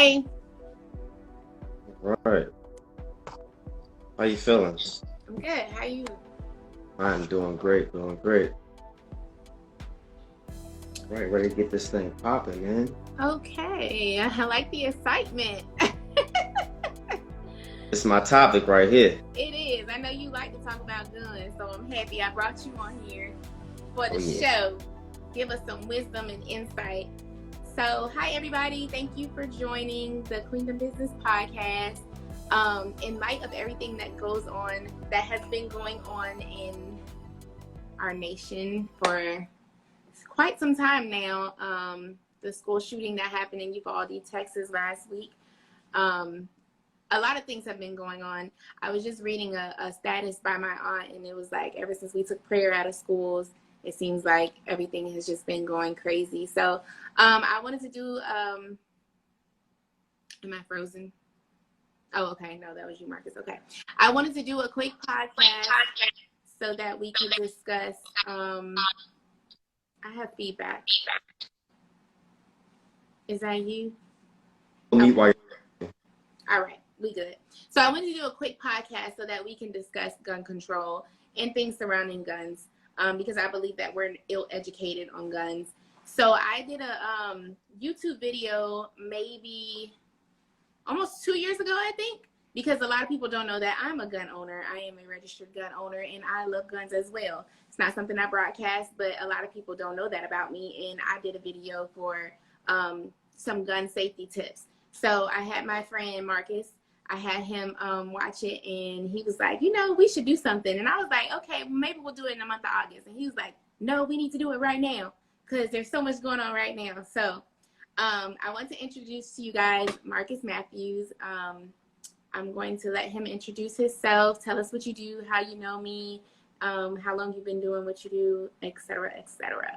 Hey. All right. How you feeling? I'm good. How you? I'm doing great, doing great. Right, ready to get this thing popping, man. Okay. I like the excitement. This is my topic right here. It is. I know you like to talk about guns, so I'm happy I brought you on here for the show. Give us some wisdom and insight. So, hi everybody. Thank you for joining the Queendom Business podcast. In light of everything that has been going on in our nation for quite some time now, the school shooting that happened in Uvalde, Texas last week. A lot of things have been going on. I was just reading a status by my aunt, and it was like, ever since we took prayer out of schools, it seems like everything has just been going crazy. So I wanted to do, am I frozen? Oh, okay. No, that was you, Marcus. Okay. I wanted to do a quick podcast so that we could discuss, I have feedback. Is that you? Okay. All right. We good. So I wanted to do a quick podcast so that we can discuss gun control and things surrounding guns, because I believe that we're ill-educated on guns. So I did a YouTube video maybe almost 2 years ago, I think, because a lot of people don't know that I'm a gun owner. I am a registered gun owner, and I love guns as well. It's not something I broadcast, but a lot of people don't know that about me, and I did a video for some gun safety tips. So I had my friend Marcus, I had him watch it, and he was like, we should do something. And I was like, okay, maybe we'll do it in the month of August. And he was like, no, we need to do it right now because there's so much going on right now. So I want to introduce to you guys Marcus Matthews. I'm going to let him introduce himself, tell us what you do, how you know me, how long you've been doing what you do, et cetera, et cetera.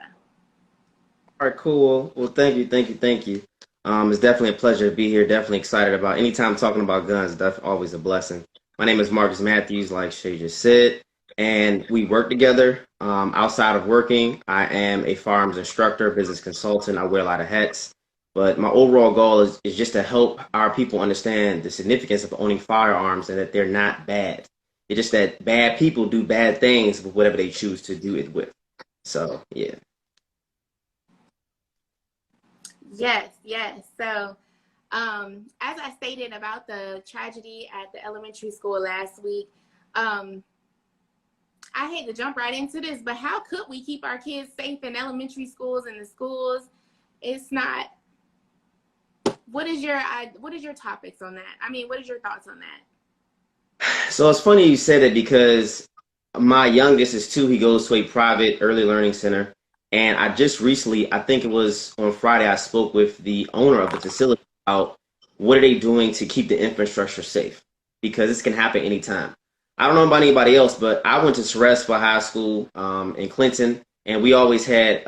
All right, cool. Well, thank you. It's definitely a pleasure to be here. Definitely excited about anytime talking about guns. That's always a blessing. My name is Marcus Matthews, like Shay just said, and we work together. Outside of working, I am a firearms instructor, business consultant. I wear a lot of hats, but my overall goal is just to help our people understand the significance of owning firearms and that they're not bad. It's just that bad people do bad things with whatever they choose to do it with. So, yeah. Yes. So, as I stated about the tragedy at the elementary school last week, I hate to jump right into this, but how could we keep our kids safe in elementary schools and the schools? It's not. What is your topics on that? I mean, what is your thoughts on that? So it's funny you said it because my youngest is 2. He goes to a private early learning center. And I just recently, I think it was on Friday, I spoke with the owner of the facility about what are they doing to keep the infrastructure safe, because this can happen anytime. I don't know about anybody else, but I went to Cerespa High School in Clinton, and we always had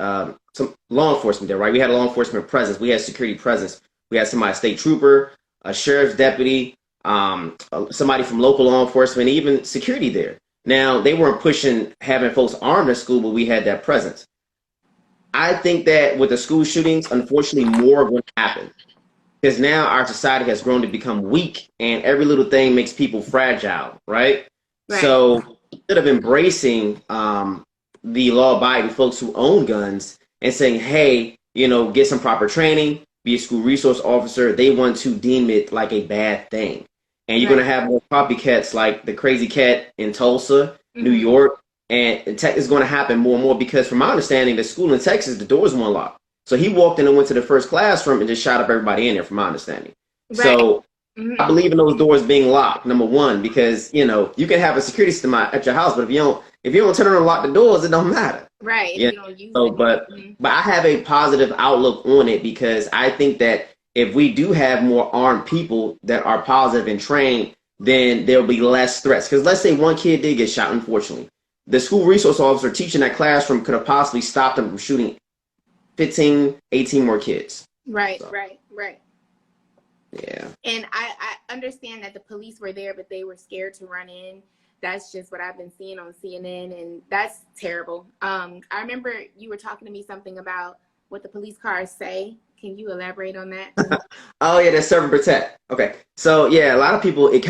some law enforcement there, right? We had a law enforcement presence. We had security presence. We had somebody, a state trooper, a sheriff's deputy, somebody from local law enforcement, even security there. Now, they weren't pushing having folks armed at school, but we had that presence. I think that with the school shootings, unfortunately, more are going to happen because now our society has grown to become weak, and every little thing makes people fragile, right? So instead of embracing the law-abiding folks who own guns and saying, hey, get some proper training, be a school resource officer, they want to deem it like a bad thing. And you're going to have more copycats like the crazy cat in Tulsa, New York. And it's going to happen more and more because, from my understanding, the school in Texas, the doors weren't locked. So he walked in and went to the first classroom and just shot up everybody in there, from my understanding. So I believe in those doors being locked, number one, because, you can have a security system at your house, but if you don't turn around and lock the doors, it don't matter. Right. Yeah. You don't use so, it. but I have a positive outlook on it because I think that if we do have more armed people that are positive and trained, then there'll be less threats. Because let's say one kid did get shot, unfortunately. The school resource officer teaching that classroom could have possibly stopped them from shooting 15, 18 more kids. Right. Yeah. And I understand that the police were there, but they were scared to run in. That's just what I've been seeing on CNN, and that's terrible. I remember you were talking to me something about what the police cars say Can you elaborate on that? Oh yeah, that's serve and protect. Okay, so yeah, a lot of people it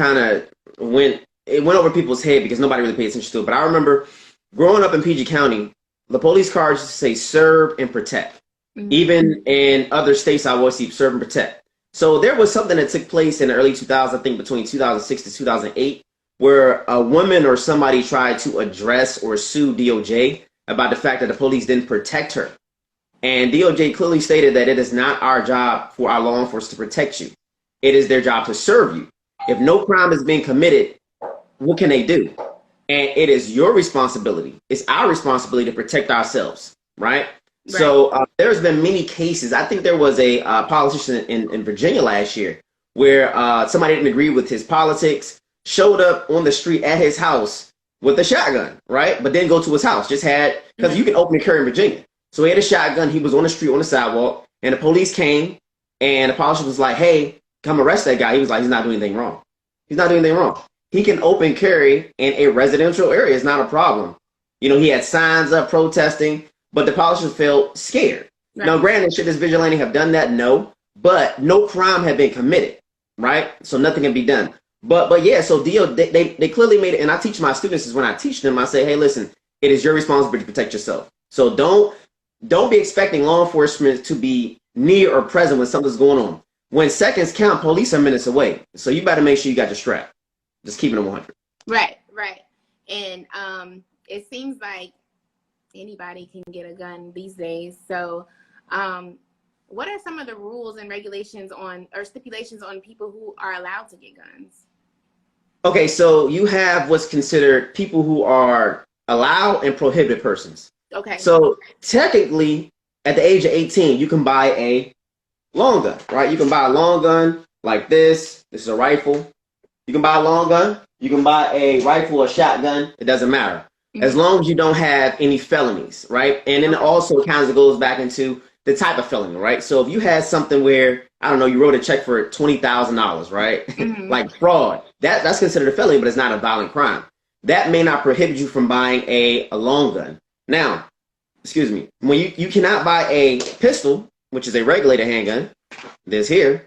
went over people's head because nobody really paid attention to it. But I remember growing up in PG County, the police cars used to say serve and protect. Mm-hmm. Even in other states, I always see serve and protect. So there was something that took place in the early 2000s, I think between 2006 to 2008, where a woman or somebody tried to address or sue DOJ about the fact that the police didn't protect her. And DOJ clearly stated that it is not our job for our law enforcement to protect you. It is their job to serve you. If no crime is being committed, what can they do? And it is your responsibility. It's our responsibility to protect ourselves, right? So there's been many cases. I think there was a politician in Virginia last year where somebody didn't agree with his politics, showed up on the street at his house with a shotgun, right? But didn't go to his house, just had, because you can openly carry in Virginia. So he had a shotgun. He was on the street, on the sidewalk, and the police came, and the politician was like, hey, come arrest that guy. He was like, he's not doing anything wrong. He's not doing anything wrong. He can open carry in a residential area. It's not a problem. You know, he had signs up protesting, but the politician felt scared. Right. Now, granted, should this vigilante have done that? No, but no crime had been committed, right? So nothing can be done. But yeah, so they clearly made it, and I teach my students is when I teach them, I say, hey, listen, it is your responsibility to protect yourself. So don't be expecting law enforcement to be near or present when something's going on. When seconds count, police are minutes away. So you better make sure you got your strap. Just keeping it 100. Right. And it seems like anybody can get a gun these days. So what are some of the rules and regulations or stipulations on people who are allowed to get guns? Okay, so you have what's considered people who are allowed and prohibited persons. Okay. So technically, at the age of 18, you can buy a long gun, right? You can buy a long gun like this. This is a rifle. You can buy a long gun. You can buy a rifle or shotgun. It doesn't matter. Mm-hmm. As long as you don't have any felonies, right? And then also it kind of goes back into the type of felony, right? So if you had something where, I don't know, you wrote a check for $20,000, right? Mm-hmm. Like fraud, that's considered a felony, but it's not a violent crime. That may not prohibit you from buying a long gun. Now, excuse me, when you cannot buy a pistol, which is a regulated handgun, this here,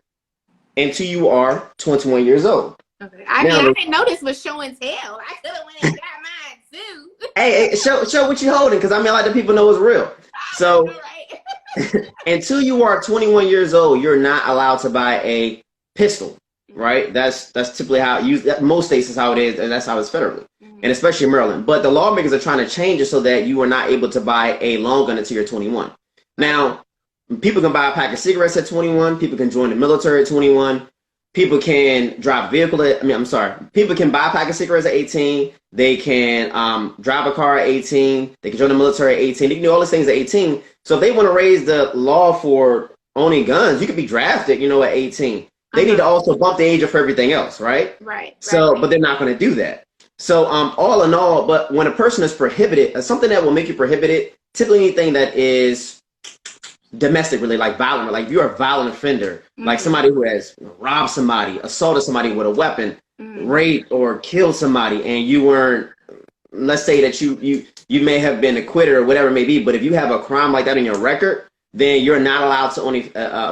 until you are 21 years old. Okay. I didn't know this was show and tell. I could have went and got mine too. Hey, show what you're holding, because I like the people know it's real. So until you are 21 years old, you're not allowed to buy a pistol, right? That's typically how most states is how it is, and that's how it's federally, and especially Maryland. But the lawmakers are trying to change it so that you are not able to buy a long gun until you're 21. Now, people can buy a pack of cigarettes at 21. People can join the military at 21. People can drive a vehicle people can buy a pack of cigarettes at 18. They can drive a car at 18. They can join the military at 18. They can do all these things at 18. So if they want to raise the law for owning guns, you could be drafted, at 18. They need to also bump the age up for everything else, right? Right. So, but they're not going to do that. So all in all, but when a person is prohibited, something that will make you prohibited, typically anything that is domestic, really, like violent, like you're a violent offender, like somebody who has robbed somebody, assaulted somebody with a weapon, raped or killed somebody, and you weren't, let's say that you may have been acquitted or whatever it may be, but if you have a crime like that in your record, then you're not allowed to own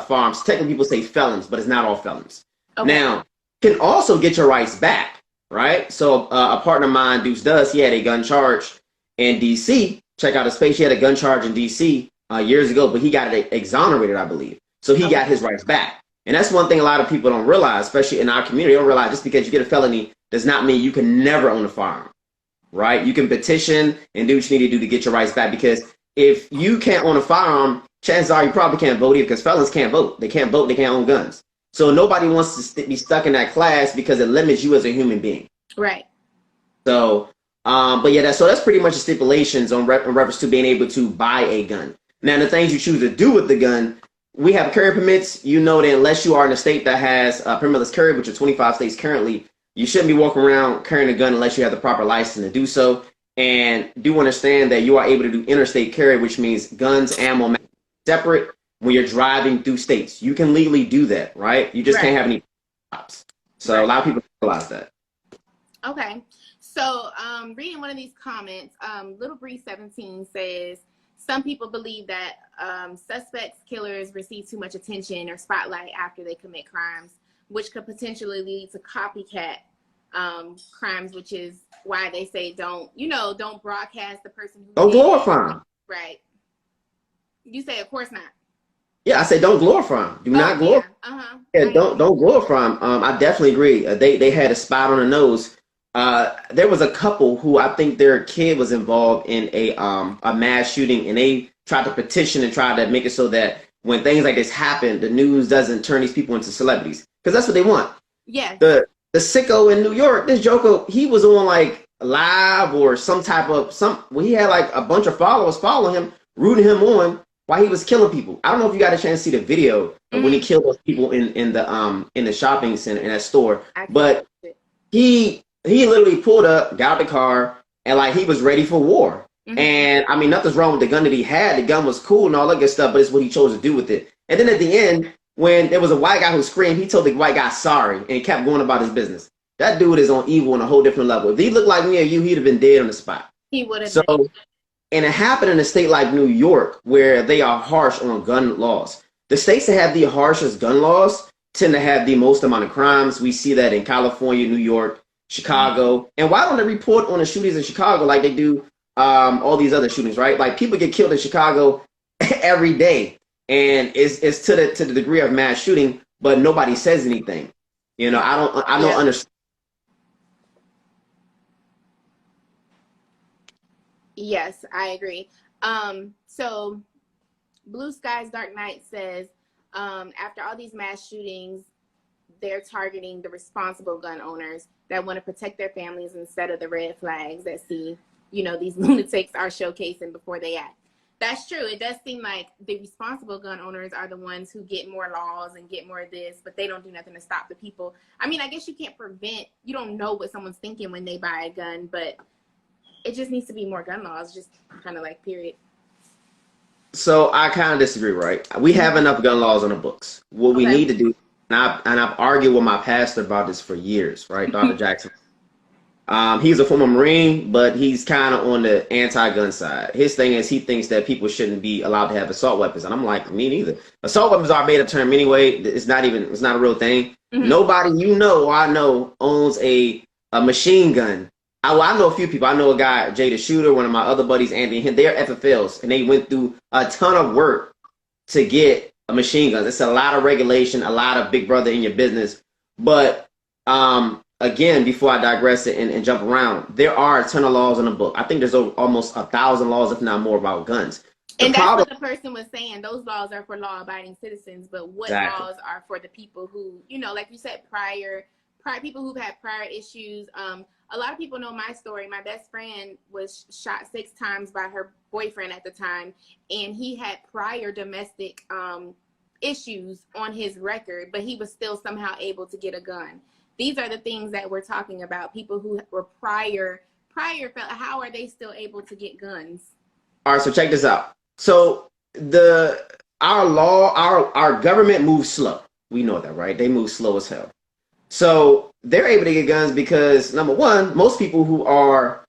firearms. Technically, people say felons, but it's not all felons. Okay. Now, you can also get your rights back, right? So a partner of mine, Deuce Does, he had a gun charge in D.C. Check out his space. He had a gun charge in D.C. Years ago, but he got it exonerated, I believe. So he got his rights back. And that's one thing a lot of people don't realize, especially in our community. They don't realize just because you get a felony does not mean you can never own a firearm, right? You can petition and do what you need to do to get your rights back, because if you can't own a firearm, chances are you probably can't vote either, because felons can't vote. They can't vote. They can't own guns. So nobody wants to be stuck in that class because it limits you as a human being. Right. So, but yeah, that's pretty much the stipulations in reference to being able to buy a gun. Now, the things you choose to do with the gun, we have carry permits. You know that unless you are in a state that has permitless carry, which are 25 states currently, you shouldn't be walking around carrying a gun unless you have the proper license to do so. And do understand that you are able to do interstate carry, which means guns, ammo, separate when you're driving through states. You can legally do that, right? You just can't have any stops. So a lot of people don't realize that. Okay. So reading one of these comments, Little Bree 17 says, some people believe that suspects, killers receive too much attention or spotlight after they commit crimes, which could potentially lead to copycat crimes, which is why they say don't broadcast the person who Don't did it. glorify them. Right. You say, of course not. Yeah, I say don't glorify them. Do not glorify. Yeah. Uh-huh. Yeah, don't glorify them. I definitely agree. They had a spot on the nose. There was a couple who I think their kid was involved in a mass shooting, and they tried to petition and try to make it so that when things like this happen, the news doesn't turn these people into celebrities, because that's what they want. Yeah. The sicko in New York, this Joker, he was on like live or some type of he had like a bunch of followers follow him, rooting him on while he was killing people. I don't know if you got a chance to see the video of when he killed those people in the shopping center, in that store, but he literally pulled up, got out the car, and like he was ready for war. And I mean, nothing's wrong with the gun that he had. The gun was cool and all that good stuff, but it's what he chose to do with it. And then at the end, when there was a white guy who screamed, he told the white guy sorry and kept going about his business. That dude is on evil on a whole different level. If he looked like me or you, he'd have been dead on the spot. He would have. So, and it happened in a state like New York, where they are harsh on gun laws. The states that have the harshest gun laws tend to have the most amount of crimes. We see that in California, New York, Chicago. And why don't they report on the shootings in Chicago like they do all these other shootings, right? Like people get killed in Chicago every day, and it's to the degree of mass shooting, but nobody says anything. You know, I don't understand. Yes, I agree. So Blue Skies Dark Knight says, after all these mass shootings, they're targeting the responsible gun owners that want to protect their families instead of the red flags that these lunatics are showcasing before they act. That's true. It does seem like the responsible gun owners are the ones who get more laws and get more of this, but they don't do nothing to stop the people. I mean, I guess you don't know what someone's thinking when they buy a gun, but it just needs to be more gun laws, just kind of like period. So I kind of disagree, right? We have enough gun laws on the books. What we need to do, and I've argued with my pastor about this for years, right? Dr. Jackson. He's a former Marine, but he's kind of on the anti-gun side. His thing is he thinks that people shouldn't be allowed to have assault weapons. And I'm like, me neither. Assault weapons are made a term anyway. It's not a real thing. Nobody I know owns a machine gun. I know a few people. I know a guy, Jay the Shooter, one of my other buddies, Anthony. They're FFLs, and they went through a ton of work to get a machine gun. It's a lot of regulation, a lot of big brother in your business. But again, before I digress and jump around, there are a ton of laws in the book. I think there's almost 1,000 laws, if not more, about guns. And that's what the person was saying. Those laws are for law-abiding citizens, but what laws are for the people who, like you said, prior people who've had prior issues. A lot of people know my story. My best friend was shot 6 times by her boyfriend at the time, and he had prior domestic issues on his record, but he was still somehow able to get a gun. These are the things that we're talking about. People who were prior, how are they still able to get guns? All right, so check this out. So our government moves slow. We know that, right? They move slow as hell. So they're able to get guns because, number one, most people who are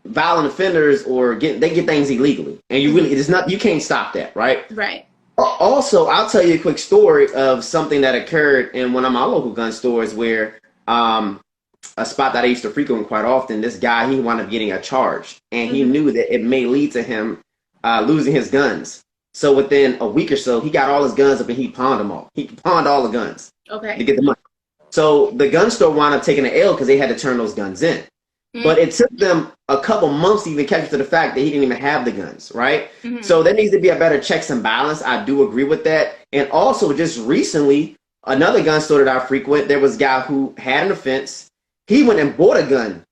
violent offenders they get things illegally, and you can't stop that, right? Right. Also, I'll tell you a quick story of something that occurred in one of my local gun stores where a spot that I used to frequent quite often, this guy, he wound up getting a charge, and he knew that it may lead to him losing his guns. So within a week or so, he got all his guns up and he pawned them all. He pawned all the guns to get the money. So the gun store wound up taking an L because they had to turn those guns in. But it took them a couple months to even catch up to the fact that he didn't even have the guns, right? So there needs to be a better checks and balance. I do agree with that. And also, just recently, another gun store that I frequent, there was a guy who had an offense. He went and bought a gun,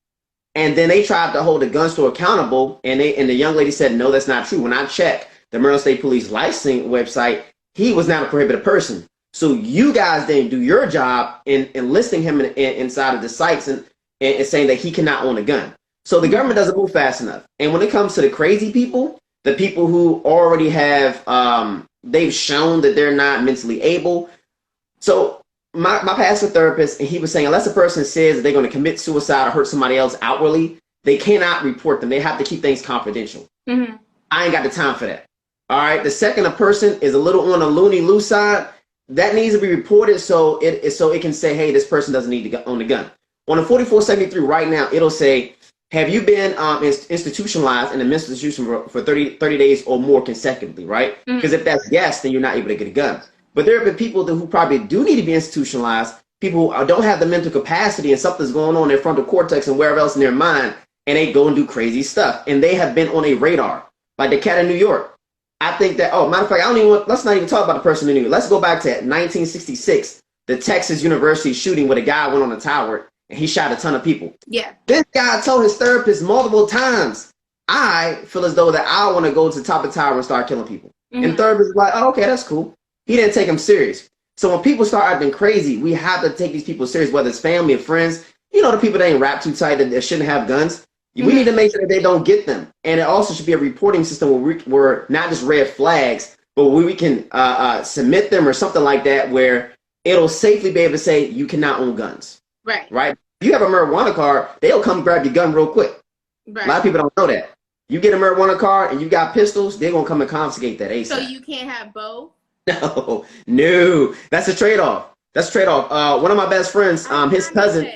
and then they tried to hold the gun store accountable, and the young lady said, no, that's not true. When I checked the Maryland State Police licensing website, he was not a prohibited person. So you guys didn't do your job in listing him inside of the sites and saying that he cannot own a gun. So the government doesn't move fast enough. And when it comes to the crazy people, the people who already have, they've shown that they're not mentally able. So my pastor therapist, and he was saying, unless a person says that they're going to commit suicide or hurt somebody else outwardly, they cannot report them. They have to keep things confidential. I ain't got the time for that. All right. The second a person is a little on the loony loose side, that needs to be reported so it can say, hey, this person doesn't need to own the gun. On the 4473 right now, it'll say, have you been institutionalized in a mental institution for 30 days or more consecutively, right? Because if that's yes, then you're not able to get a gun. But there have been people who probably do need to be institutionalized, people who don't have the mental capacity and something's going on in their frontal cortex and wherever else in their mind, and they go and do crazy stuff. And they have been on a radar, like the cat in New York. I think that, matter of fact, let's not even talk about the person in New York. Let's go back to 1966, the Texas University shooting where the guy went on the tower and he shot a ton of people. Yeah. This guy told his therapist multiple times, I feel as though that I want to go to the top of the tower and start killing people. And the therapist was like, oh, okay, that's cool. He didn't take him serious. So when people start acting crazy, we have to take these people serious, whether it's family or friends. You know, the people that ain't wrapped too tight that shouldn't have guns. We need to make sure that they don't get them. And it also should be a reporting system where we're not just red flags, but where we can submit them or something like that where it'll safely be able to say you cannot own guns. Right? If you have a marijuana card, they'll come grab your gun real quick. Right. A lot of people don't know that. You get a marijuana card and you got pistols, they're going to come and confiscate that ASAP. So you can't have both? No. That's a trade-off. One of my best friends, his cousin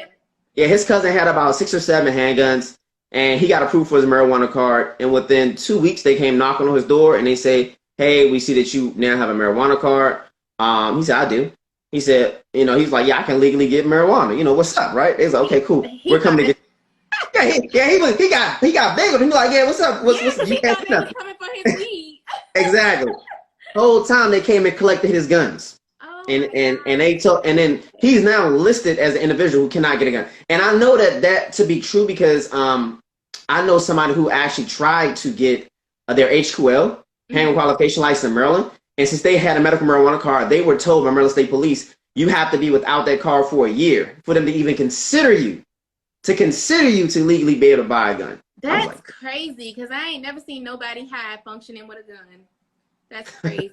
had about 6 or 7 handguns. And he got approved for his marijuana card. And within 2 weeks, they came knocking on his door and they say, hey, we see that you now have a marijuana card. He said, I do. He said, he's like, yeah, I can legally get marijuana. What's up, right? He's like, okay, cool. We're coming to get. He got big with him. He's like, yeah, what's up? What's he thought they was coming for his weed. Exactly. The whole time they came and collected his guns. And then he's now listed as an individual who cannot get a gun. And I know that to be true because I know somebody who actually tried to get their HQL, handgun qualification license in Maryland. And since they had a medical marijuana card, they were told by Maryland State Police, you have to be without that card for a year for them to even consider you to legally be able to buy a gun. That's crazy because I ain't never seen nobody high functioning with a gun. That's crazy.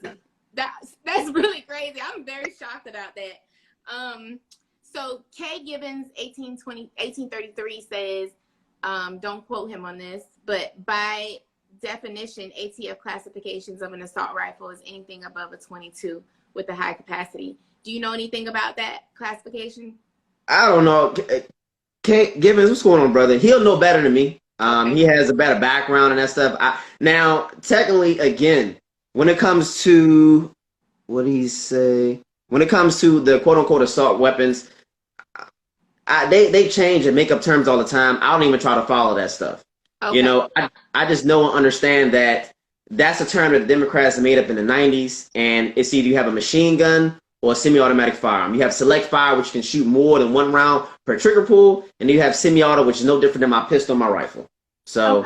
That's really crazy. I'm very shocked about that. So Kay Gibbons, 1833 says, don't quote him on this, but by definition, ATF classifications of an assault rifle is anything above a 22 with a high capacity. Do you know anything about that classification? I don't know. Kay Gibbons, what's going on, brother? He'll know better than me. Okay. He has a better background and that stuff. Now, technically, again, when it comes to what did he say? When it comes to the quote-unquote assault weapons, they change and make up terms all the time. I don't even try to follow that stuff. Okay. I just know and understand that that's a term that the Democrats made up in the 90s, and it's either you have a machine gun or a semi-automatic firearm. You have select fire, which can shoot more than 1 round per trigger pull, and you have semi-auto, which is no different than my pistol and my rifle. So,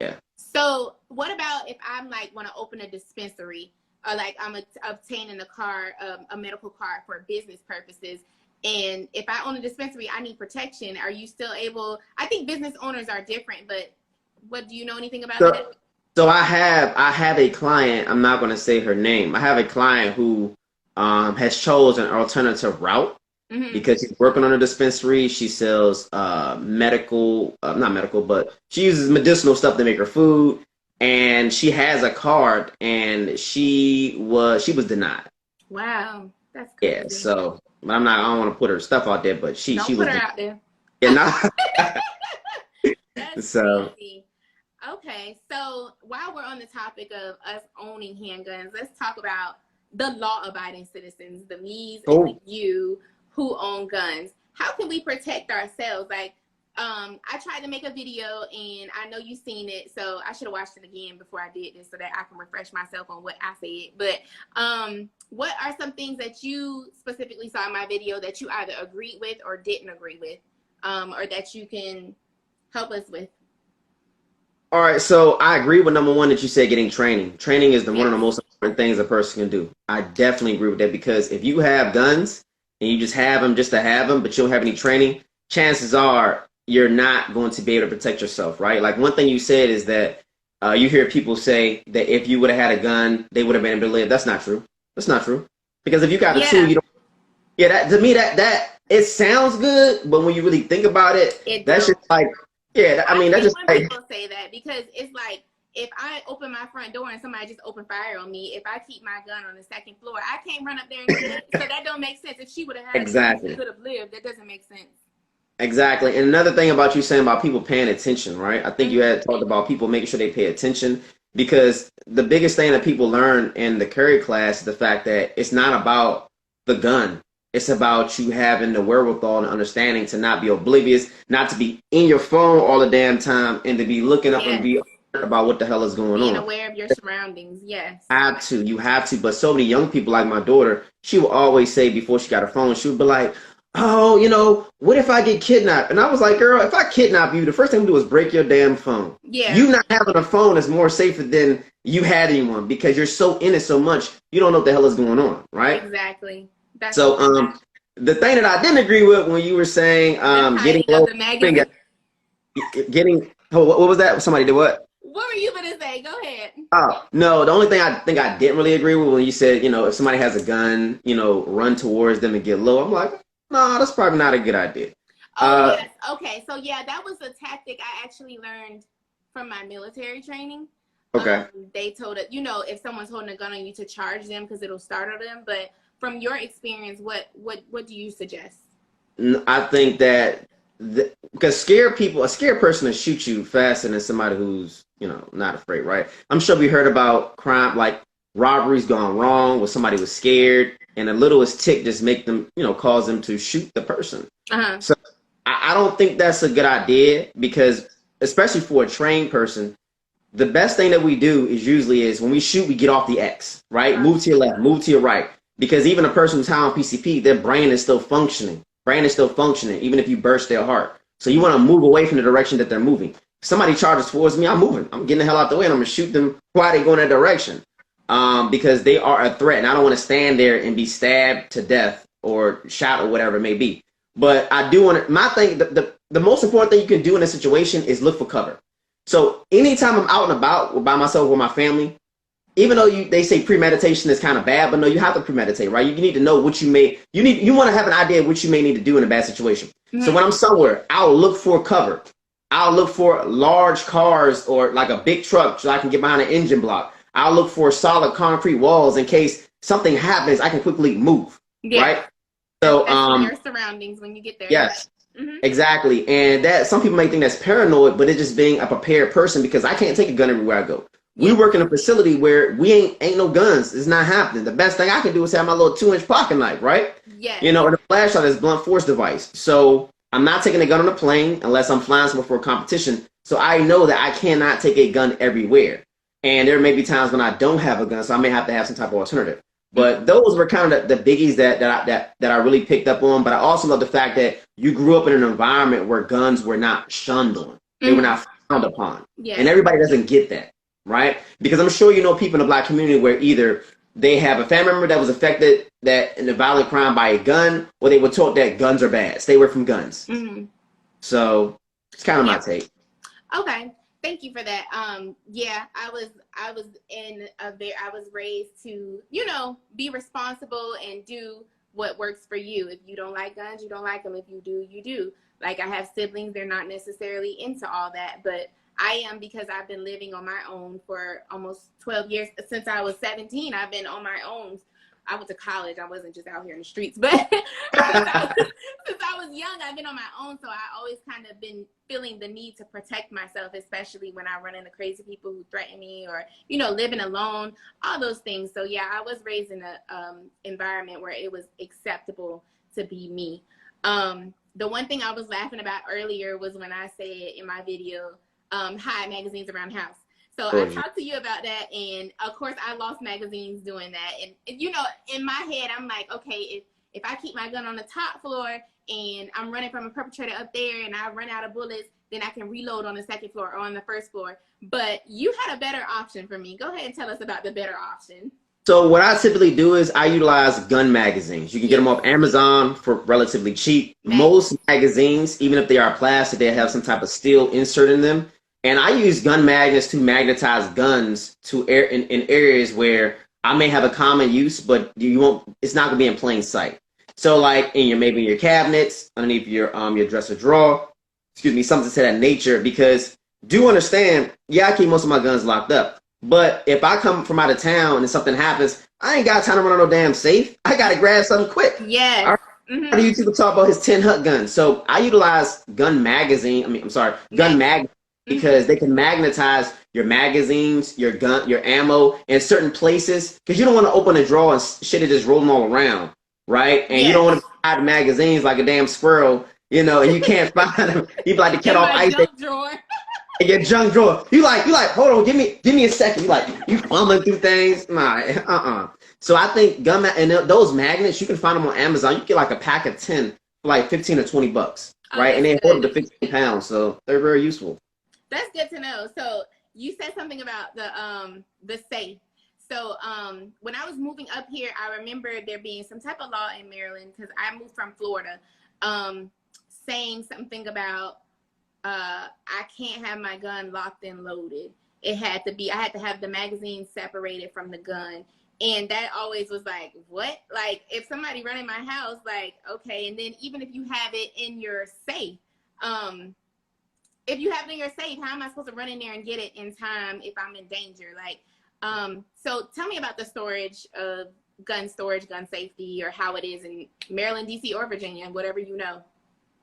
yeah. So what about if I'm want to open a dispensary? Or I'm obtaining a medical card for business purposes. And if I own a dispensary, I need protection. Are you still able? I think business owners are different, but do you know anything about that? So I have a client, I'm not going to say her name. I have a client who has chosen an alternative route because she's working on a dispensary. She sells not medical, but she uses medicinal stuff to make her food. And she has a card, and she was denied. Wow, that's crazy. Yeah. So, but I don't want to put her stuff out there, but she put her out there. Yeah. That's crazy. Okay, so while we're on the topic of us owning handguns, let's talk about the law-abiding citizens, the me's and the you who own guns. How can we protect ourselves? I tried to make a video and I know you've seen it, so I should have watched it again before I did this so that I can refresh myself on what I said. But what are some things that you specifically saw in my video that you either agreed with or didn't agree with, or that you can help us with? All right, so I agree with number one that you said getting training. Training is one of the most important things a person can do. I definitely agree with that because if you have guns and you just have them just to have them, but you don't have any training, chances are you're not going to be able to protect yourself, right? Like one thing you said is that you hear people say that if you would have had a gun, they would have been able to live. That's not true. That's not true. Because if you got a tool, you don't. Yeah, that to me that it sounds good, but when you really think about it, that's just like, yeah. I mean, that's just like people say that because it's like if I open my front door and somebody just opened fire on me, if I keep my gun on the second floor, I can't run up there and get it. So that don't make sense. If she would have had Exactly. it, she could have lived. That doesn't make sense. Exactly. And another thing about you saying about people paying attention, right? I think you had talked about people making sure they pay attention, because the biggest thing that people learn in the carry class is the fact that it's not about the gun. It's about you having the wherewithal and understanding to not be oblivious, not to be in your phone all the damn time, and to be looking up and be alert about what the hell is going on. Being aware of your surroundings, yes. You have to. But so many young people, like my daughter, she will always say before she got a phone, she would be like, oh, you know, what if I get kidnapped? And I was like, girl, if I kidnap you, the first thing I'm gonna do is break your damn phone. Yeah. You not having a phone is more safer than you had one, because you're so in it so much, you don't know what the hell is going on, right? Exactly. That's so the thing that I didn't agree with when you were saying getting low, what was that? Somebody did what? What were you gonna say? Go ahead. Oh, no, the only thing I think I didn't really agree with when you said, you know, if somebody has a gun, you know, run towards them and get low. I'm like, no, that's probably not a good idea. Oh, yes. Okay. So yeah, that was a tactic I actually learned from my military training. Okay. They told it, you know, if someone's holding a gun on you, to charge them because it'll startle them. But from your experience, what do you suggest? I think that because a scared person will shoot you faster than somebody who's, you know, not afraid, right? I'm sure we heard about crime, like robberies gone wrong where somebody was scared, and the littlest tick just make them, you know, cause them to shoot the person. So I don't think that's a good idea, because especially for a trained person, the best thing that we do is when we shoot, we get off the X, right? Move to your left, move to your right. Because even a person who's high on PCP, their brain is still functioning. Even if you burst their heart. So you want to move away from the direction that they're moving. If somebody charges towards me, I'm moving. I'm getting the hell out the way, and I'm going to shoot them while they go in that direction. Because they are a threat, and I don't want to stand there and be stabbed to death or shot or whatever it may be. But I do want to, my thing, the most important thing you can do in a situation is look for cover. So anytime I'm out and about by myself with my family, even though they say premeditation is kind of bad, but no, you have to premeditate, right? You need to know what you want to have an idea of what you may need to do in a bad situation. So when I'm somewhere, I'll look for cover. I'll look for large cars or like a big truck so I can get behind an engine block. I'll look for solid concrete walls in case something happens, I can quickly move, right? So your surroundings when you get there. Yes. Exactly. And that some people may think that's paranoid, but it's just being a prepared person, because I can't take a gun everywhere I go. We work in a facility where we ain't no guns. It's not happening. The best thing I can do is have my little 2-inch pocket knife, right? Yeah. You know, or the flashlight is blunt force device. So I'm not taking a gun on a plane unless I'm flying somewhere for a competition. So I know that I cannot take a gun everywhere. And there may be times when I don't have a gun, so I may have to have some type of alternative. But those were kind of the biggies that I really picked up on. But I also love the fact that you grew up in an environment where guns were not shunned on. They were not frowned upon. And everybody doesn't get that. Right? Because I'm sure you know people in the Black community where either they have a family member that was affected in a violent crime by a gun, or they were taught that guns are bad. Stay away from guns. So it's kind of my take. Okay. Thank you for that. Yeah, I was raised to, you know, be responsible and do what works for you. If you don't like guns, you don't like them. If you do, you do. Like, I have siblings, they're not necessarily into all that, but I am, because I've been living on my own for almost 12 years. Since I was 17, I've been on my own. I went to college. I wasn't just out here in the streets, but since I was young, I've been on my own. So I always kind of been feeling the need to protect myself, especially when I run into crazy people who threaten me, or, you know, living alone, all those things. So yeah, I was raised in a environment where it was acceptable to be me. The one thing I was laughing about earlier was when I said in my video, hide magazines around the house. So I talked to you about that, and of course I lost magazines doing that. And you know, in my head, I'm like, okay, if I keep my gun on the top floor and I'm running from a perpetrator up there and I run out of bullets, then I can reload on the second floor or on the first floor. But you had a better option for me. Go ahead and tell us about the better option. So what I typically do is I utilize gun magazines. You can get them off Amazon for relatively cheap. Most magazines, even if they are plastic, they have some type of steel insert in them. And I use gun magnets to magnetize guns to in areas where I may have a common use, but it's not gonna be in plain sight. So like maybe in your cabinets, underneath your dresser drawer, something to that nature, because do understand, yeah, I keep most of my guns locked up. But if I come from out of town and something happens, I ain't got time to run on no damn safe. I gotta grab something quick. Yes. How do you people talk about his 10 Hut gun? So I utilize gun mag because they can magnetize your magazines, your gun, your ammo in certain places because you don't want to open a drawer and shit is just rolling all around, right? And you don't want to hide magazines like a damn squirrel, you know, and you can't find them. You like to cut off ice. Drawer. In your junk drawer. You like, hold on, give me a second. You fumbling through things. Nah, So I think and those magnets, you can find them on Amazon. You can get like a pack of 10 for like 15 or 20 bucks, right? And they hold up to 15 pounds, so they're very useful. That's good to know. So you said something about the safe. So when I was moving up here, I remember there being some type of law in Maryland because I moved from Florida, saying something about I can't have my gun locked and loaded. I had to have the magazine separated from the gun. And that always was like, what? Like, if somebody running my house, like, okay. And then even if you have it in your safe, how am I supposed to run in there and get it in time if I'm in danger? Like, so tell me about the storage, gun safety, or how it is in Maryland, DC, or Virginia, whatever you know.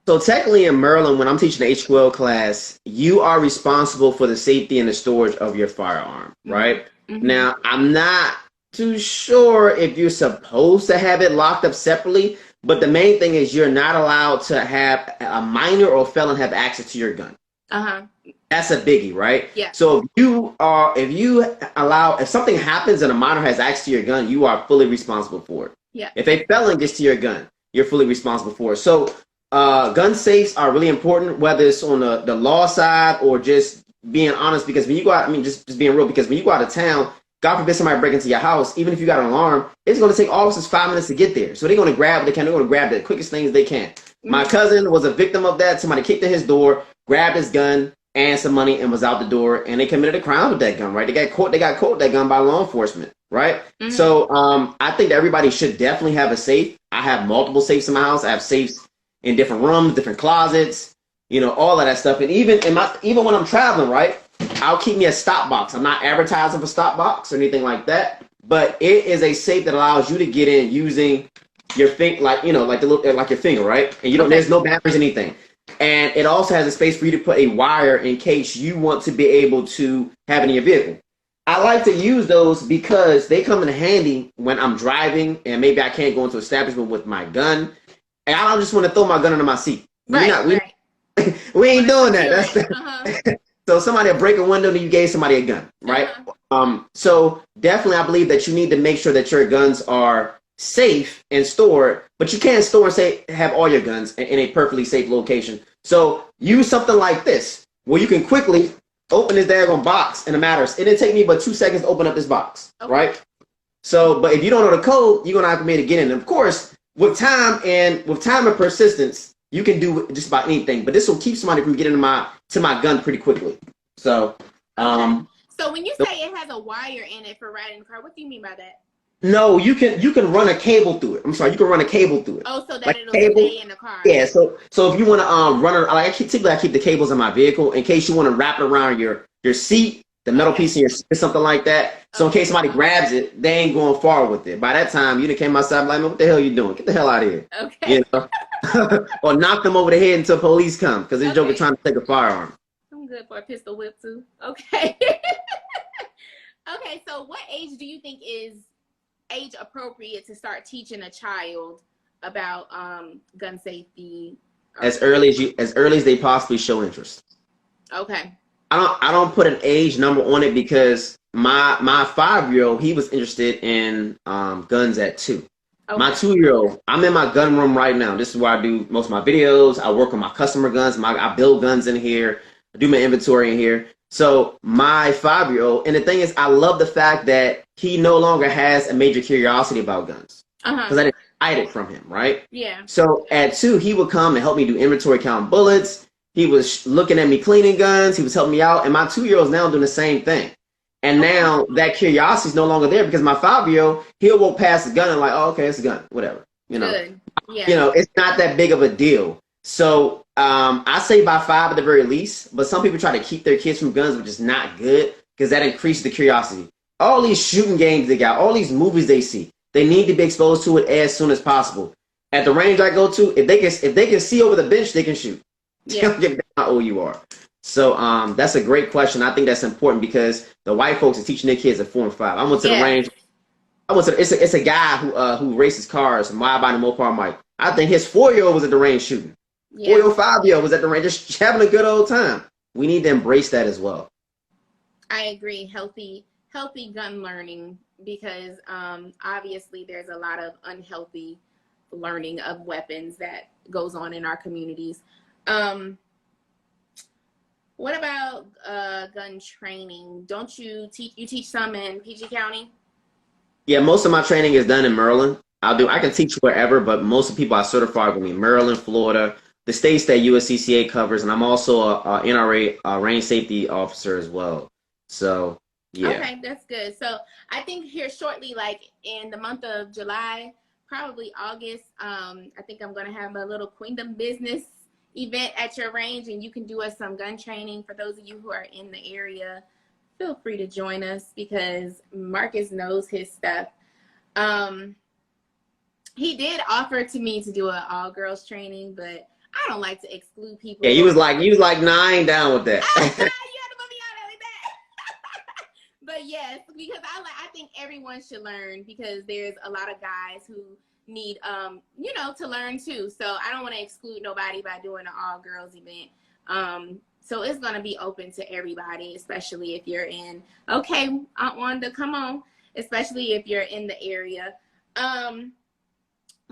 So technically in Maryland, when I'm teaching the H12 class, you are responsible for the safety and the storage of your firearm, right? Mm-hmm. Now, I'm not too sure if you're supposed to have it locked up separately, but the main thing is you're not allowed to have a minor or felon have access to your gun. That's a biggie, right? Yeah. So if something happens and a minor has access to your gun, you are fully responsible for it. Yeah. If a felon gets to your gun, you're fully responsible for it. So gun safes are really important, whether it's on the law side or just being honest, because when you go out, just being real, because when you go out of town, God forbid somebody break into your house, even if you got an alarm, it's going to take officers 5 minutes to get there. So they're going to grab what they can. They're going to grab the quickest things they can. Mm-hmm. My cousin was a victim of that. Somebody kicked in his door, grabbed his gun and some money and was out the door, and they committed a crime with that gun, right? They got caught with that gun by law enforcement, right? Mm-hmm. So I think that everybody should definitely have a safe. I have multiple safes in my house. I have safes in different rooms, different closets, all of that stuff. And even when I'm traveling, right, I'll keep me a stop box. I'm not advertising for stop box or anything like that, but it is a safe that allows you to get in using your finger, like your finger, right? And there's no batteries or anything. And it also has a space for you to put a wire in case you want to be able to have it in your vehicle. I like to use those because they come in handy when I'm driving and maybe I can't go into an establishment with my gun. And I don't just want to throw my gun under my seat. Right. We ain't doing that. So somebody will break a window and you gave somebody a gun, right? So definitely I believe that you need to make sure that your guns are safe and stored, but you can't store and have all your guns in a perfectly safe location. So use something like this, where you can quickly open this daggone box in a matter. It didn't take me but 2 seconds to open up this box, right? So, but if you don't know the code, you're gonna have to be able to get in. And of course, with time and persistence, you can do just about anything. But this will keep somebody from getting to my gun pretty quickly. So, so when you say it has a wire in it for riding the car, what do you mean by that? No, you can run a cable through it. I'm sorry, you can run a cable through it. Oh, so that it'll stay in the car. Yeah, so if you want to I keep the cables in my vehicle in case you want to wrap it around your seat, the metal piece in your seat, something like that. So in case somebody grabs it, they ain't going far with it. By that time, you done came outside like, man, what the hell are you doing? Get the hell out of here. Okay. Or knock them over the head until police come because this joker trying to take a firearm. I'm good for a pistol whip too. Okay. Okay, so what age do you think is age appropriate to start teaching a child about gun safety? As early as they possibly show interest. Okay. I don't put an age number on it because my 5-year-old, he was interested in guns at 2. Okay. My 2-year-old, I'm in my gun room right now. This is where I do most of my videos. I work on my customer guns. I build guns in here. I do my inventory in here. So my 5-year-old, and the thing is, I love the fact that he no longer has a major curiosity about guns because I didn't hide it from him, right? Yeah. So at 2, he would come and help me do inventory, count bullets. He was looking at me cleaning guns. He was helping me out, and my 2-year-old is now doing the same thing. And now that curiosity is no longer there because my 5-year-old, he'll walk past the gun and like, oh, okay, it's a gun, whatever. Good. Yeah. It's not that big of a deal. So I say by 5 at the very least, but some people try to keep their kids from guns, which is not good because that increases the curiosity. All these shooting games they got, all these movies they see, they need to be exposed to it as soon as possible. At the range I go to, if they can see over the bench, they can shoot. Yeah. Don't give a damn how old you are. So that's a great question. I think that's important because the white folks are teaching their kids at 4 and 5. I went to the range. It's a guy who races cars, Mile by the Mopar Mike. I think his 4-year-old was at the range shooting. Yeah. 4 or 5-year-old was at the range just having a good old time. We need to embrace that as well. I agree. Healthy gun learning, because obviously there's a lot of unhealthy learning of weapons that goes on in our communities. What about gun training? Don't you teach some in PG County? Yeah, most of my training is done in Maryland. I can teach wherever, but most of the people I certify are going to be Maryland, Florida, the states that USCCA covers, and I'm also a NRA range safety officer as well. So, yeah. Okay, that's good. So I think here shortly, like in the month of July, probably August, I think I'm going to have a little QueendomBusiness event at your range, and you can do us some gun training. For those of you who are in the area, feel free to join us because Marcus knows his stuff. He did offer to me to do an all-girls training, but I don't like to exclude people. Yeah, you was like, nah, I ain't down with that. You had to put me out like that. But yes, because I think everyone should learn, because there's a lot of guys who need to learn too. So I don't want to exclude nobody by doing an all-girls event. So it's going to be open to everybody, especially if you're in, okay, Aunt Wanda, come on, especially if you're in the area.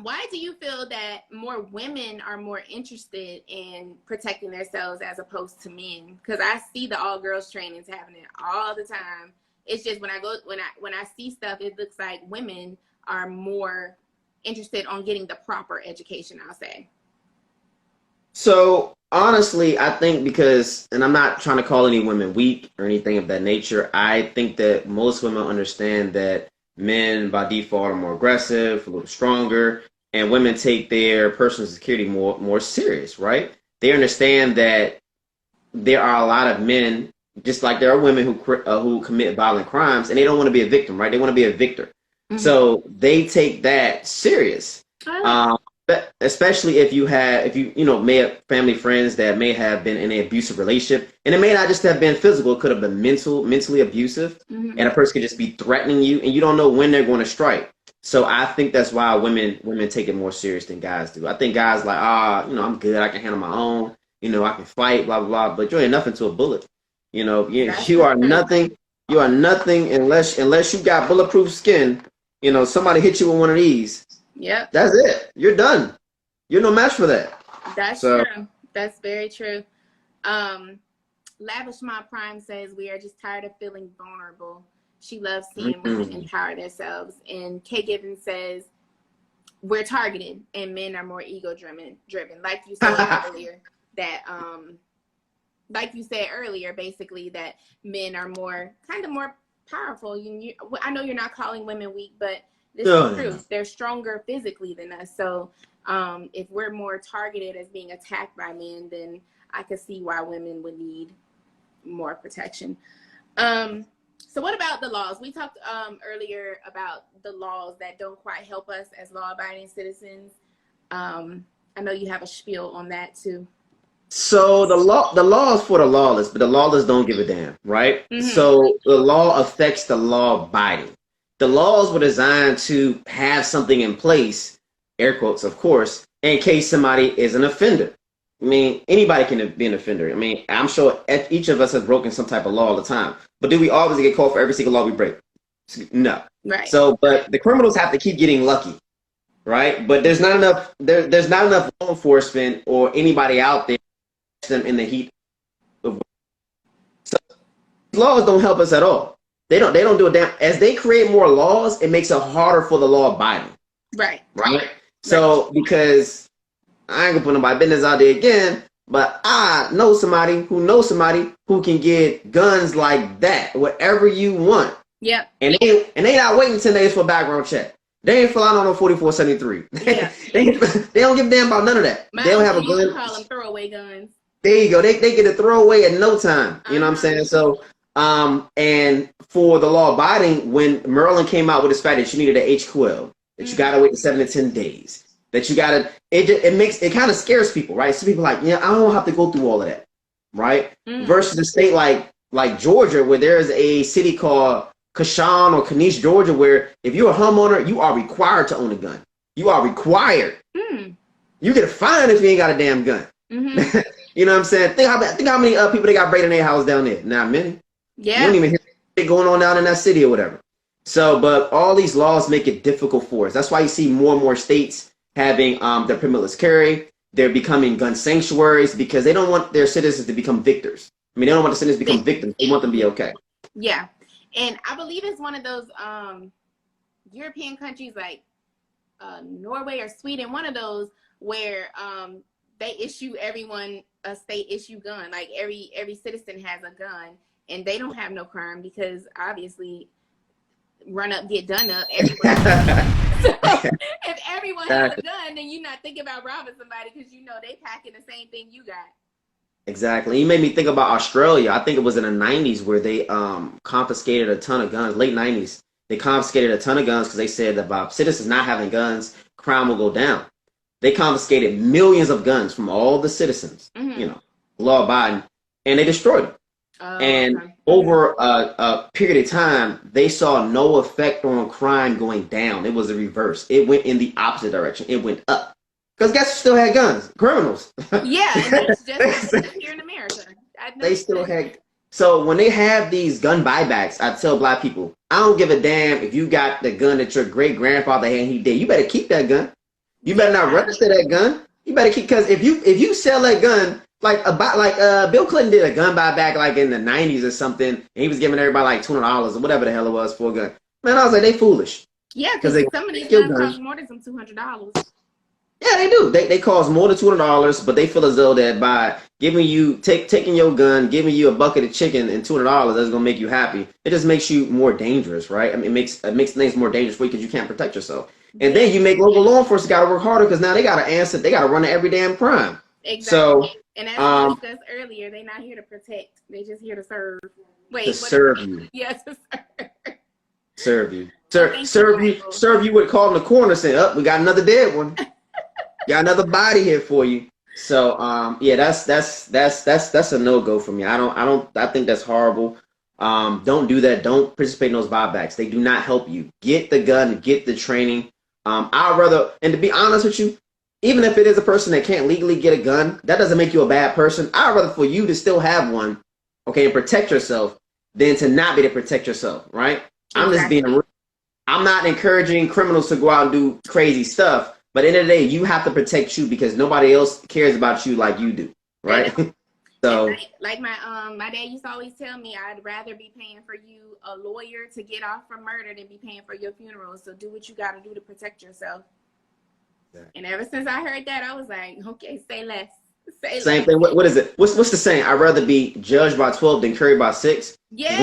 Why do you feel that more women are more interested in protecting themselves as opposed to men? Because I see the all-girls trainings happening all the time. It's just when I see stuff, it looks like women are more interested on getting the proper education, I'll say. So honestly, I think because, and I'm not trying to call any women weak or anything of that nature, I think that most women understand that men by default are more aggressive, a little stronger, and women take their personal security more serious, right? They understand that there are a lot of men, just like there are women who commit violent crimes, and they don't want to be a victim, right? They want to be a victor. Mm-hmm. So they take that serious. Especially if you may have family friends that may have been in an abusive relationship, and it may not just have been physical, it could have been mentally abusive, mm-hmm. and a person could just be threatening you, and you don't know when they're going to strike. So I think that's why women take it more serious than guys do. I think guys like, I'm good, I can handle my own, I can fight, blah blah blah, but you ain't nothing to a bullet. You are nothing. You are nothing unless you got bulletproof skin. Somebody hit you with one of these. Yep. That's it. You're done. You're no match for that. That's true. That's very true. Lavish My Prime says we are just tired of feeling vulnerable. She loves seeing women empower themselves. And Kay Gibbons says we're targeted and men are more ego driven. Like you said earlier, that basically that men are more powerful. I know you're not calling women weak, but this is true. They're stronger physically than us. So if we're more targeted as being attacked by men, then I could see why women would need more protection. So what about the laws? We talked earlier about the laws that don't quite help us as law-abiding citizens. I know you have a spiel on that too. So the law is for the lawless, but the lawless don't give a damn, right? Mm-hmm. So the law affects the law-abiding. The laws were designed to have something in place, air quotes, of course, in case somebody is an offender. I mean, anybody can be an offender. I mean, I'm sure each of us has broken some type of law all the time. But do we always get caught for every single law we break? No. Right. So, but the criminals have to keep getting lucky, right? But there's not enough. There's not enough law enforcement or anybody out there to catch them in the heat of. So laws don't help us at all. They don't do a damn. As they create more laws, it makes it harder for the law abiding. Right. So because I ain't gonna put nobody business out there again, but I know somebody who can get guns like that, whatever you want. Yep. And they not waiting 10 days for a background check. They ain't flying on no 4473. Yeah. They don't give a damn about none of that. My they don't have a uncle used to gun. call them throwaway guns. There you go. They get a throwaway in no time. You know what I'm saying? So, and for the law abiding, when Maryland came out with this fact that you needed an HQL, that you gotta wait the 7 to 10 days, that you gotta, it kind of scares people, right? So people are like, yeah, I don't have to go through all of that, right? Versus a state like Georgia, where there is a city called Kashan or Kanish, Georgia, where if you're a homeowner, you are required to own a gun. You are required. You get a fine if you ain't got a damn gun. You know what I'm saying? Think how many people they got raiding their house down there. Not many. Yeah. You don't even hear it going on down in that city or whatever. So, but all these laws make it difficult for us. That's why you see more and more states having their permitless carry. They're becoming gun sanctuaries because they don't want their citizens to become victors. I mean, they don't want the citizens to become victims. They want them to be okay. Yeah. And I believe it's one of those European countries like Norway or Sweden, one of those where they issue everyone a state issue gun. Like every citizen has a gun, and they don't have no crime because obviously run up, get done up. So if everyone has a gun, then you're not thinking about robbing somebody because you know they packing the same thing you got. Exactly. You made me think about Australia. I think it was in the 90s where they confiscated a ton of guns, late 90s. They confiscated a ton of guns because they said that by citizens not having guns, crime will go down. They confiscated millions of guns from all the citizens, you know, law abiding, and they destroyed them. And over a period of time, they saw no effect on crime going down. It was the reverse. It went in the opposite direction. It went up. Because guess who still had guns? Criminals. Yeah, and it's just here in America. They still had. So when they have these gun buybacks, I tell black people, I don't give a damn if you got the gun that your great grandfather had and he did. You better keep that gun. You better not register that gun. You better keep, because if you sell that gun, like Bill Clinton did a gun buyback like in the 90s or something, and he was giving everybody like $200 or whatever the hell it was for a gun. Man, I was like, they foolish. Yeah, because some of these guns cost more than some $200. Yeah, they do. They cost more than $200, but they feel as though that by giving you taking your gun, giving you a bucket of chicken and $200, that's gonna make you happy. It just makes you more dangerous, right? I mean, it makes things more dangerous for you because you can't protect yourself. And then you make local law enforcement got to work harder because now they got to answer. They got to run every damn crime. Exactly. So, and as we discussed earlier, they're not here to protect. They're just here to serve. Wait, to serve you. Yes, to serve. Serve you. Serve you with calling the corner saying, "Up, we got another dead one. Got another body here for you." So, yeah, that's a no-go for me. I think that's horrible. Don't do that. Don't participate in those buybacks. They do not help you. Get the gun, get the training. I'd rather, and to be honest with you, even if it is a person that can't legally get a gun, that doesn't make you a bad person. I'd rather for you to still have one, okay, and protect yourself than to not be able to protect yourself, right? I'm just being real. I'm not encouraging criminals to go out and do crazy stuff, but at the end of the day, you have to protect you because nobody else cares about you like you do, right? So, like my dad used to always tell me, I'd rather be paying for you a lawyer to get off from murder than be paying for your funeral. So do what you got to do to protect yourself. Exactly. And ever since I heard that, I was like, okay, say less. Same thing. What is it? What's the saying? I'd rather be judged by 12 than carried by 6. Yeah.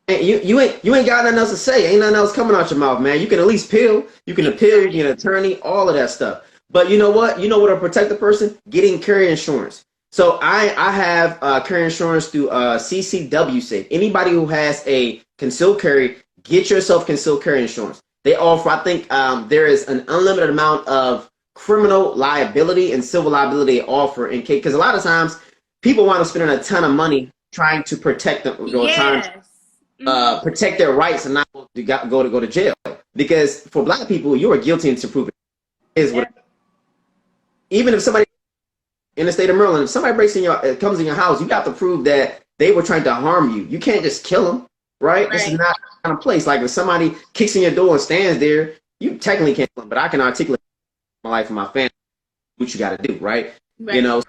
You ain't got nothing else to say. Ain't nothing else coming out your mouth, man. You can at least appeal. You can appeal. You can an attorney. All of that stuff. But you know what? You know what will protect the person? Getting carry insurance. So I have carry insurance through CCW Safe. Anybody who has a concealed carry, get yourself concealed carry insurance. They offer, I think there is an unlimited amount of criminal liability and civil liability they offer in case, because a lot of times people wind up spending a ton of money trying to protect them, trying to protect their rights and not go to jail. Because for black people, you are guilty until proven. Even if somebody in the state of Maryland, if somebody comes in your house, you have to prove that they were trying to harm you. You can't just kill them, right? This is not the kind of place. Like if somebody kicks in your door and stands there, you technically can't kill them, but I can articulate my life and my family what you got to do, right? You know,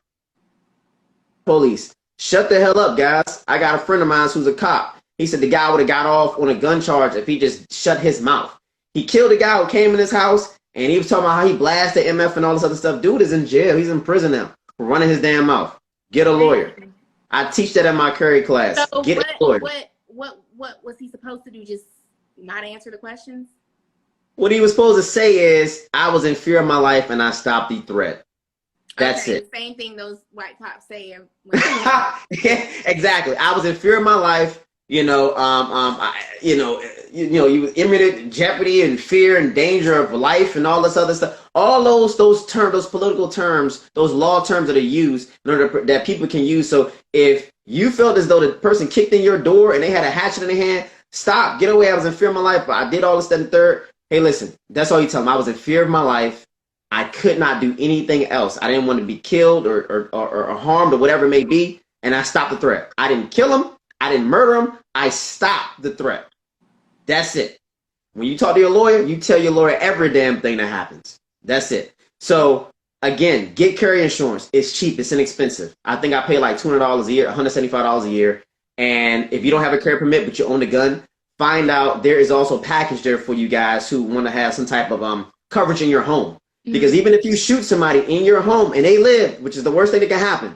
police, shut the hell up, guys. I got a friend of mine who's a cop. He said the guy would have got off on a gun charge if he just shut his mouth. He killed a guy who came in his house, and he was talking about how he blasted MF and all this other stuff. Dude is in jail. He's in prison now for running his damn mouth. Get a lawyer. I teach that in my curry class. So Get a lawyer. What was he supposed to do? Just not answer the questions? What he was supposed to say is, I was in fear of my life and I stopped the threat. That's okay, it. Same thing those white cops say. Yeah, exactly. I was in fear of my life. You know, you was imminent jeopardy and fear and danger of life and all this other stuff. All those terms, those political terms, those law terms that are used in order that people can use. So if you felt as though the person kicked in your door and they had a hatchet in their hand, stop, get away. I was in fear of my life, but I did all this, that, and third. Hey, listen, that's all you tell them. I was in fear of my life. I could not do anything else. I didn't want to be killed or harmed or whatever it may be. And I stopped the threat. I didn't kill him. I didn't murder him. I stopped the threat. That's it. When you talk to your lawyer, you tell your lawyer every damn thing that happens. That's it. So again, get carry insurance. It's cheap. It's inexpensive. I think I pay like $200 a year, $175 a year. And if you don't have a carry permit, but you own a gun, find out there is also a package there for you guys who want to have some type of coverage in your home. Because even if you shoot somebody in your home and they live, which is the worst thing that can happen,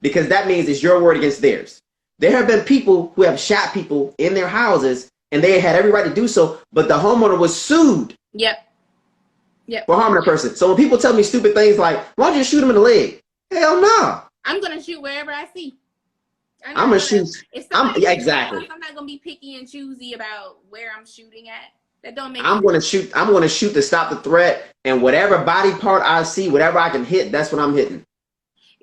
because that means it's your word against theirs. There have been people who have shot people in their houses and they had every right to do so, but the homeowner was sued. Yep. For harming a person. So when people tell me stupid things like, why don't you shoot him in the leg? Hell no. I'm going to shoot wherever I see. I'm going to shoot. Yeah, exactly. I'm not going to be picky and choosy about where I'm shooting at. That don't make I'm going to shoot. I'm going to shoot to stop the threat. And whatever body part I see, whatever I can hit, that's what I'm hitting.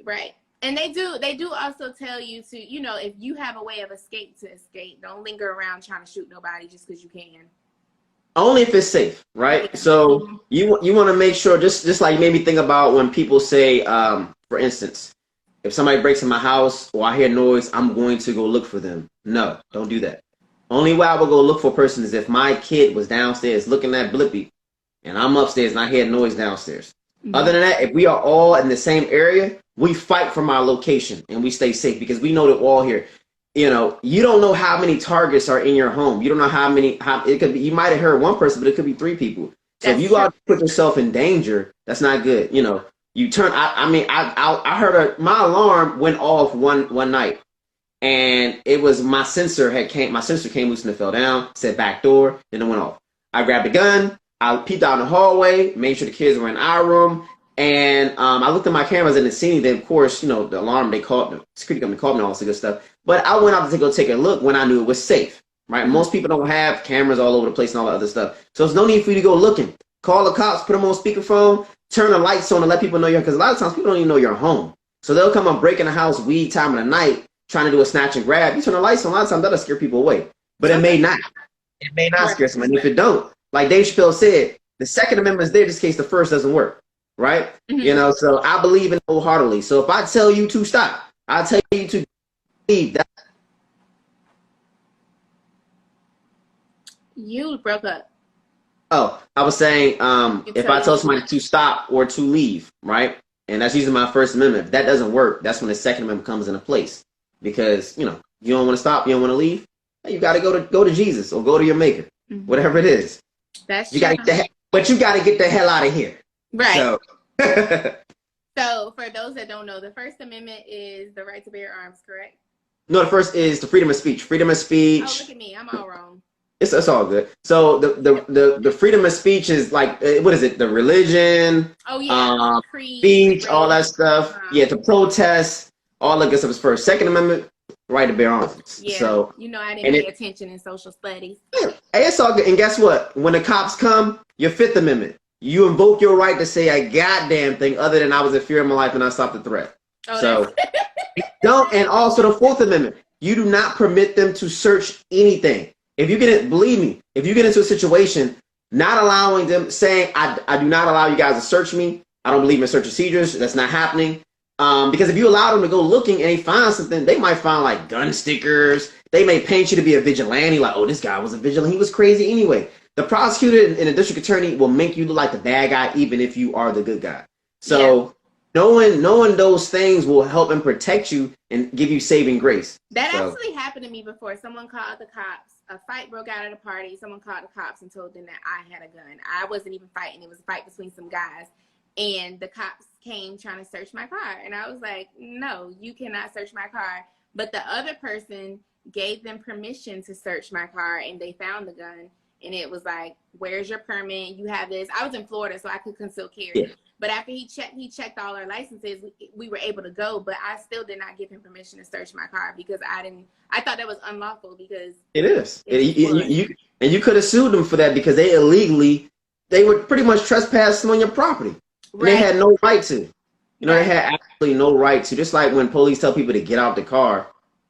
Right. And they do also tell you to, if you have a way of escape, to escape. Don't linger around trying to shoot nobody just because you can. Only if it's safe, right? Yeah. So you want to make sure, just like you made me think about when people say, for instance, if somebody breaks in my house or I hear noise, I'm going to go look for them. No, don't do that. Only way I will go look for a person is if my kid was downstairs looking at Blippi and I'm upstairs and I hear noise downstairs. Mm-hmm. Other than that, if we are all in the same area, we fight from our location and we stay safe because we know that we're all here. You don't know how many targets are in your home. You don't know how it could be. You might have heard one person, but it could be three people. So if you go out to put yourself in danger, that's not good. You turn. I heard my alarm went off one night, and it was my sensor came loose and it fell down. Said back door, then it went off. I grabbed a gun. I peeped out in the hallway, made sure the kids were in our room, and I looked at my cameras and didn't see anything. Of course, the alarm the security company called me and all this good stuff. But I went out to go take a look when I knew it was safe. Right? Most people don't have cameras all over the place and all that other stuff. So there's no need for you to go looking. Call the cops, put them on speakerphone, turn the lights on, and let people know because a lot of times people don't even know you're home. So they'll come and break in the house weed time of the night, trying to do a snatch and grab. You turn the lights on, a lot of times that'll scare people away. But it may not. It may not scare somebody. If it don't, like Dave Chappelle said, the Second Amendment is there just in case the first doesn't work. Right? Mm-hmm. So I believe in it wholeheartedly. So if I tell you to stop, I tell you to leave. You broke up. Oh, I was saying, if I tell somebody to stop or to leave, right? And that's using my First Amendment. If that doesn't work, that's when the Second Amendment comes into place. Because, you don't want to stop, you don't want to leave. You got to go to Jesus or go to your maker, whatever it is. That's you got to but you got to get the hell out of here. Right. So for those that don't know, the First Amendment is the right to bear arms, correct? No, the first is the freedom of speech. Freedom of speech. Oh, look at me. I'm all wrong. It's all good. So the freedom of speech is like, what is it? The religion, speech, all that stuff. Yeah, to protest, all that good stuff is first. Second Amendment, right to bear arms. Yeah. So I didn't pay attention in social studies. Hey, it's all good. And guess what? When the cops come, your Fifth Amendment, you invoke your right to say a goddamn thing other than I was in fear of my life and I stopped the threat. Oh, so don't. And also the Fourth Amendment, you do not permit them to search anything. If you believe me, if you get into a situation, not allowing them, saying, I do not allow you guys to search me. I don't believe in search procedures. That's not happening. Because if you allow them to go looking and they find something, they might find like gun stickers. They may paint you to be a vigilante. Like, oh, this guy was a vigilante. He was crazy anyway. The prosecutor and the district attorney will make you look like the bad guy, even if you are the good guy. So knowing those things will help and protect you and give you saving grace. That actually happened to me before. Someone called the cops. A fight broke out at a party. Someone called the cops and told them that I had a gun. I wasn't even fighting. It was a fight between some guys. And the cops came trying to search my car. And I was like, no, you cannot search my car. But the other person gave them permission to search my car and they found the gun. and it was like, where's your permit? You have this. I was in Florida, so I could conceal carry. Yeah. But after he checked all our licenses, we were able to go, but I still did not give him permission to search my car because I thought that was unlawful because it is. You could have sued them for that because they were pretty much trespassing on your property. Right. They had no right to. They had absolutely no right to. Just like when police tell people to get out the car,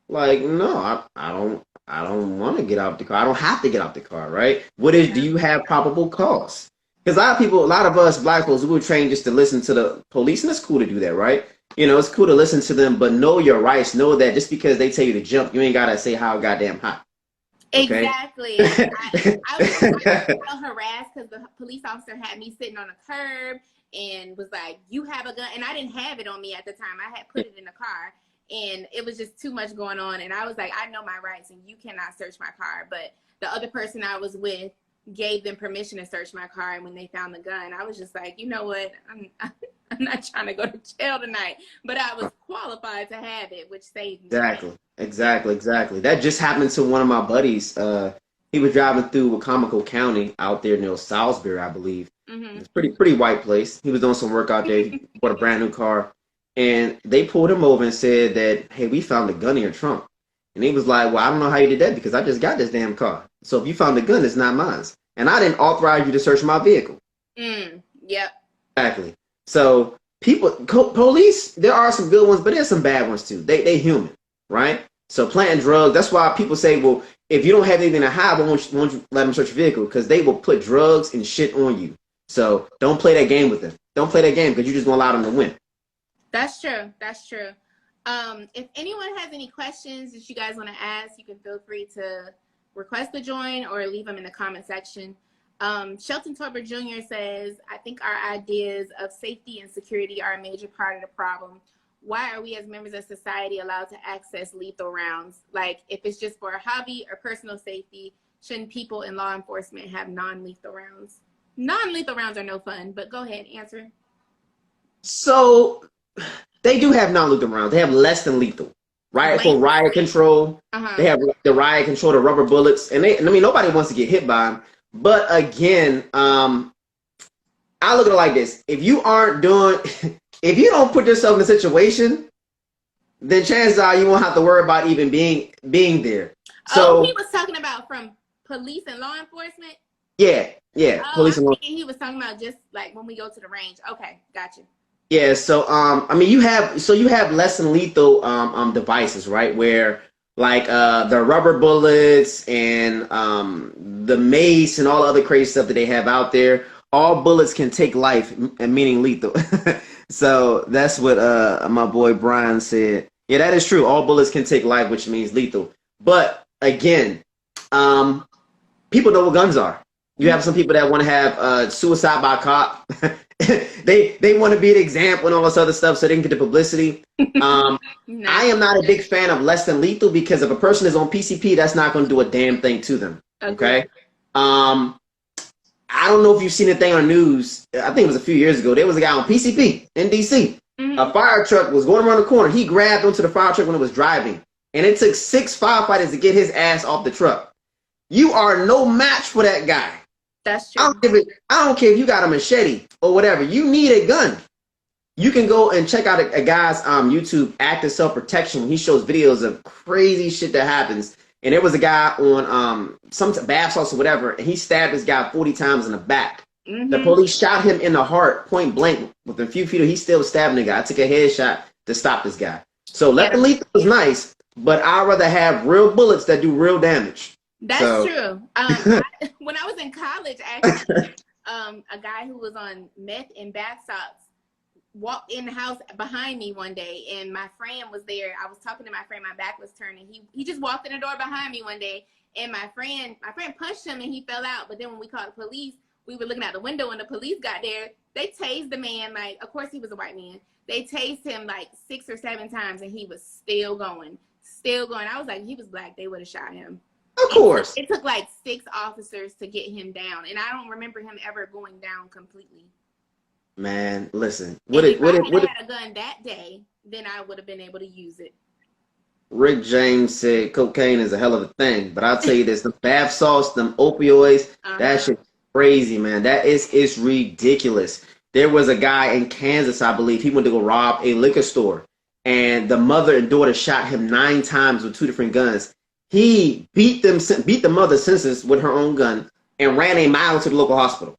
like, no, I don't want to get out the car. I don't have to get out the car, right? Do you have probable cause? Because a lot of us black folks, we were trained just to listen to the police, and it's cool to do that, right? It's cool to listen to them, but know your rights. Know that just because they tell you to jump, you ain't gotta say how goddamn hot. Okay? Exactly. I was so harassed because the police officer had me sitting on a curb and was like, you have a gun. And I didn't have it on me at the time. I had put it in the car. And it was just too much going on. And I was like, I know my rights and you cannot search my car. But the other person I was with gave them permission to search my car. And when they found the gun, I was just like, you know what? I'm not trying to go to jail tonight. But I was qualified to have it, which saved me. Exactly. That just happened to one of my buddies. He was driving through Wacomico County out there near Salisbury, I believe. Mm-hmm. It's pretty white place. He was doing some work out there. He bought a brand new car. And they pulled him over and said that, hey, we found a gun in your trunk. And he was like, well, I don't know how you did that because I just got this damn car. So if you found the gun, it's not mine. And I didn't authorize you to search my vehicle. Yep. Exactly. So police, there are some good ones, but there's some bad ones too. They human, right? So planting drugs, that's why people say, well, if you don't have anything to hide, won't you let them search your vehicle? Because they will put drugs and shit on you. So don't play that game with them. Don't play that game because you're just going to allow them to win. That's true. If anyone has any questions that you guys want to ask, you can feel free to request to join or leave them in the comment section. Shelton Torber Jr. says, I think our ideas of safety and security are a major part of the problem. Why are we as members of society allowed to access lethal rounds? Like, if it's just for a hobby or personal safety, shouldn't people in law enforcement have non-lethal rounds? Non-lethal rounds are no fun, but go ahead, answer. So they do have non-lethal rounds. They have less than lethal, right? For riot control, they have the riot control, the rubber bullets, and nobody wants to get hit by them. But again, I look at it like this: if you don't put yourself in a situation, then chances are you won't have to worry about even being there. So he was talking about from police and law enforcement. Yeah. Police and law. He was talking about just like when we go to the range. Okay, gotcha. Yeah, so you have less than lethal devices, right? Where like the rubber bullets and the mace and all the other crazy stuff that they have out there. All bullets can take life, meaning lethal. So that's what my boy Brian said. Yeah, that is true. All bullets can take life, which means lethal. But again, people know what guns are. You have some people that want to have suicide by cop. They want to be an example and all this other stuff so they can get the publicity. I am not a big fan of less than lethal because if a person is on PCP, that's not going to do a damn thing to them. Okay. I don't know if you've seen a thing on the news. I think it was a few years ago. There was a guy on PCP in DC. A fire truck was going around the corner. He grabbed onto the fire truck when it was driving. And it took 6 firefighters to get his ass off the truck. You are no match for that guy. That's true. I don't care if you got a machete or whatever. You need a gun. You can go and check out a guy's YouTube, Active Self-Protection. He shows videos of crazy shit that happens. And there was a guy on some bath sauce or whatever, and he stabbed this guy 40 times in the back. The police shot him in the heart, point blank. Within a few feet, he still stabbing the guy. I took a headshot to stop this guy. So lethal is nice, but I'd rather have real bullets that do real damage. That's true. When I was in college, actually, a guy who was on meth and bath salts walked in the house behind me one day, and my friend was there. I was talking to my friend. My back was turned, and he just walked in the door behind me one day, and my friend punched him, and he fell out. But then when we called the police, we were looking out the window, and the police got there. They tased the man, like, of course he was a white man. They tased him like 6 or 7 times, and he was still going. I was like, he was black, they would have shot him. Of course. It took like 6 officers to get him down, and I don't remember him ever going down completely. Man, listen. If I had a gun that day, then I would have been able to use it. Rick James said cocaine is a hell of a thing, but I'll tell you this: the bath salts, them opioids, that shit's crazy, man. That is ridiculous. There was a guy in Kansas, I believe. He went to go rob a liquor store, and the mother and daughter shot him 9 times with 2 different guns. He beat the mother senseless with her own gun and ran a mile to the local hospital.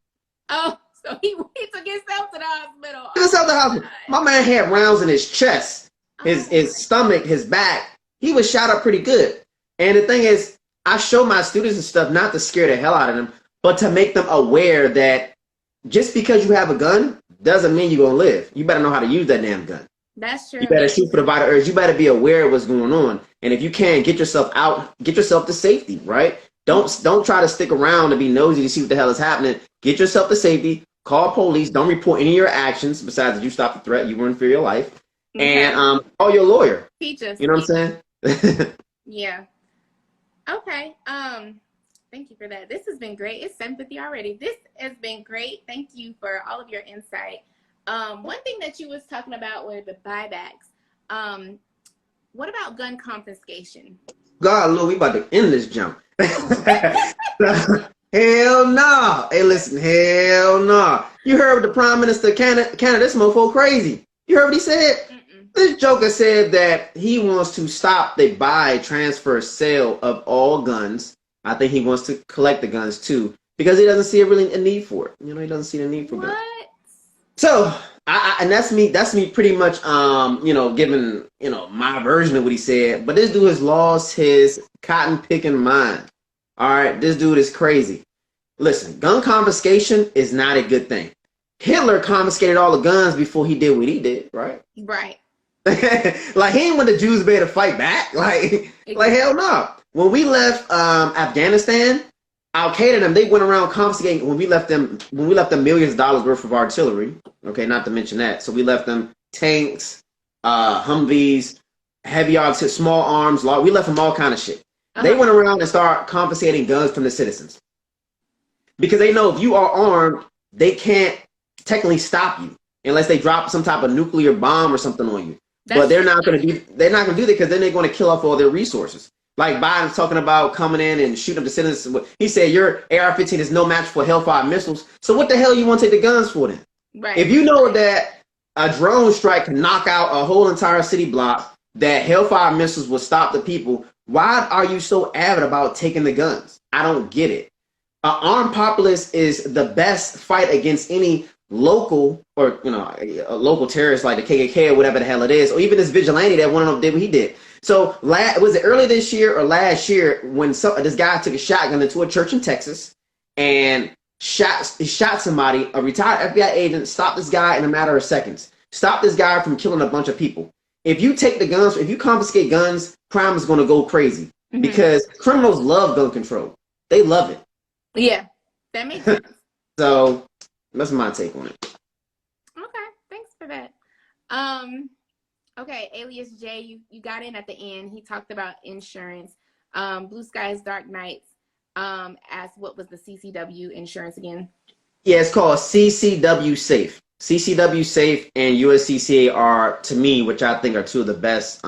Oh, so he took himself to the hospital. Himself to the hospital. My man had rounds in his chest, his stomach, his back. He was shot up pretty good. And the thing is, I show my students and stuff not to scare the hell out of them, but to make them aware that just because you have a gun doesn't mean you're going to live. You better know how to use that damn gun. That's true. You better shoot for the vital urge. You better be aware of what's going on. And if you can, get yourself out, get yourself to safety, right? Don't try to stick around to be nosy to see what the hell is happening. Get yourself to safety. Call police. Don't report any of your actions besides that you stopped the threat. You were in fear of your life. Okay. And call your lawyer. Teach us. You know what I'm saying? Yeah. Okay. Thank you for that. This has been great. It's 7:50 already. This has been great. Thank you for all of your insight. One thing that you was talking about were the buybacks. What about gun confiscation? God, Lord, we about to end this jump. Hell no. Hey, listen, hell no. You heard the Prime Minister of Canada, this mofo crazy. You heard what he said? This joker said that he wants to stop the buy, transfer, sale of all guns. I think he wants to collect the guns too, because he doesn't see a need for it. You know, he doesn't see the need for guns. So, and that's me pretty much, giving, my version of what he said. But this dude has lost his cotton picking mind. All right, this dude is crazy. Listen, gun confiscation is not a good thing. Hitler confiscated all the guns before he did what he did, right? Right. Like, he ain't want the Jews to fight back. Like hell no. When we left Afghanistan, Al Qaeda and them, they went around confiscating. When we left them millions of dollars worth of artillery. Okay, not to mention that. So we left them tanks, Humvees, heavy artillery, small arms. We left them all kind of shit. They went around and started confiscating guns from the citizens because they know if you are armed, they can't technically stop you unless they drop some type of nuclear bomb or something on you. But they're not going to do that because then they're going to kill off all their resources. Like Biden's talking about coming in and shooting up the citizens. He said your AR-15 is no match for Hellfire missiles. So what the hell you want to take the guns for then? Right. If you know that a drone strike can knock out a whole entire city block, that Hellfire missiles will stop the people, why are you so avid about taking the guns? I don't get it. Armed populace is the best fight against any local or a local terrorist like the KKK or whatever the hell it is, or even this vigilante that one of them did what he did. So was it early this year or last year when this guy took a shotgun into a church in Texas and shot somebody, a retired FBI agent, stopped this guy in a matter of seconds, stopped this guy from killing a bunch of people. If you take the guns, if you confiscate guns, crime is going to go crazy because criminals love gun control. They love it. Yeah, that makes sense. So that's my take on it. Okay, thanks for that. Okay, Alias J, you got in at the end. He talked about insurance. Blue Skies, Dark Nights. Asked what was the CCW insurance again? Yeah, it's called CCW Safe. CCW Safe and USCCA are, to me, which I think are two of the best.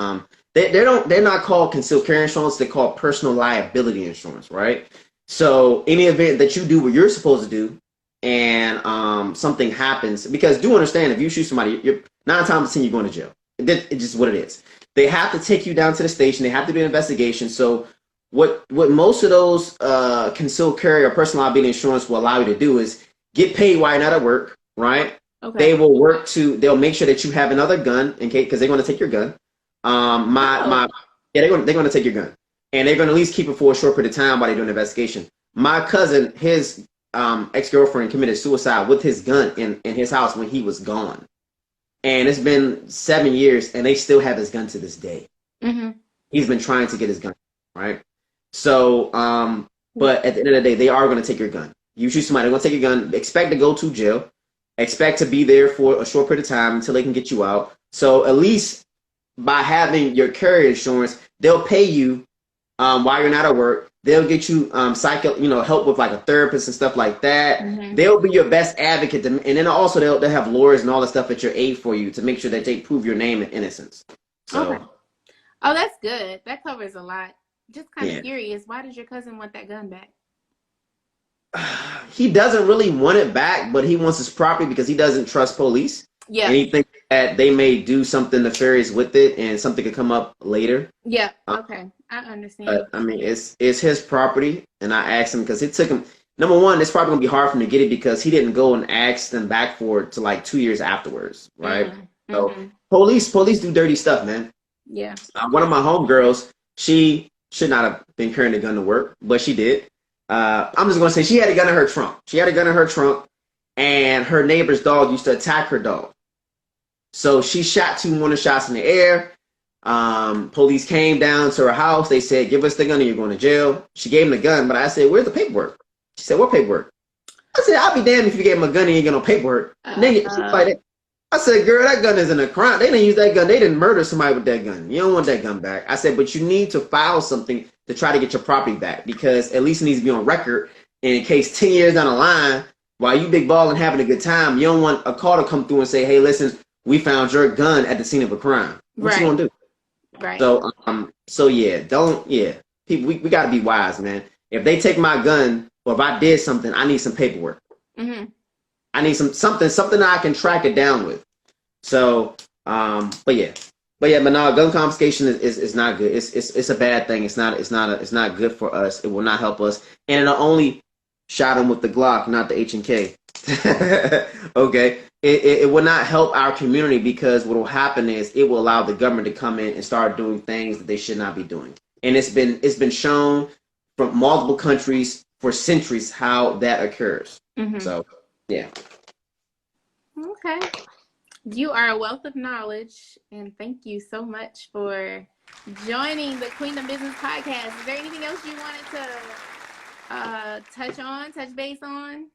They're not called concealed carry insurance. They're called personal liability insurance, right? So any event that you do what you're supposed to do, and something happens, because do understand, if you shoot somebody, you're 9 times out of 10 you're going to jail. It's just what it is. They have to take you down to the station. They have to do an investigation. So what most of those concealed carry or personal liability insurance will allow you to do is get paid while you're not at work, right? Okay. They'll make sure that you have another gun in case, because they're going to take your gun. They're going to take your gun, and they're going to at least keep it for a short period of time while they do an investigation. My cousin, his ex-girlfriend committed suicide with his gun in his house when he was gone. And it's been 7 years, and they still have his gun to this day. He's been trying to get his gun, right? So, but at the end of the day, they are going to take your gun. You shoot somebody, they're going to take your gun. Expect to go to jail. Expect to be there for a short period of time until they can get you out. So at least by having your carrier insurance, they'll pay you while you're not at work. They'll get you help with like a therapist and stuff like that. They'll be your best advocate, and then also they'll have lawyers and all the stuff at your aid for you to make sure that they prove your name and innocence. So. Oh, that's good. That covers a lot. Just kind of Yeah. curious, why does your cousin want that gun back? He doesn't really want it back, but he wants his property because he doesn't trust police. Yeah. And he thinks that they may do something nefarious with it and something could come up later. Yeah. Um, Okay. I understand. but I mean, it's his property. And I asked him because it took him, number one, it's probably going to be hard for him to get it because he didn't go and ask them back for it to like 2 years afterwards. Right. Mm-hmm. So Mm-hmm. police do dirty stuff, man. Yeah. One of my homegirls, she should not have been carrying a gun to work, but she did. I'm just going to say she had a gun in her trunk. She had a gun in her trunk, and her neighbor's dog used to attack her dog. So she shot 2 mortar shots in the air. Police came down to her house. They said, give us the gun or you're going to jail. She gave him the gun, but I said, where's the paperwork? She said, what paperwork? I said, I'll be damned if you gave him a gun and you ain't got no paperwork. She's like, I said, girl, that gun isn't a crime. They didn't use that gun. They didn't murder somebody with that gun. You don't want that gun back. I said, but you need to file something to try to get your property back because at least it needs to be on record. And in case 10 years down the line, while you big balling having a good time, you don't want a call to come through and say, hey, listen, we found your gun at the scene of a crime. What you gonna do? Right. So yeah, people, we got to be wise, man. If they take my gun or if I did something, I need some paperwork. Mm-hmm. I need something that I can track it down with. So, but no, gun confiscation is not good. It's a bad thing. It's not good for us. It will not help us, and it'll only shot him with the Glock, not the H&K. Okay, it will not help our community because what will happen is it will allow the government to come in and start doing things that they should not be doing, and it's been shown from multiple countries for centuries how that occurs. Mm-hmm. So, yeah. Okay. You are a wealth of knowledge, and thank you so much for joining the Queendom Business Podcast. Is there anything else you wanted to touch base on?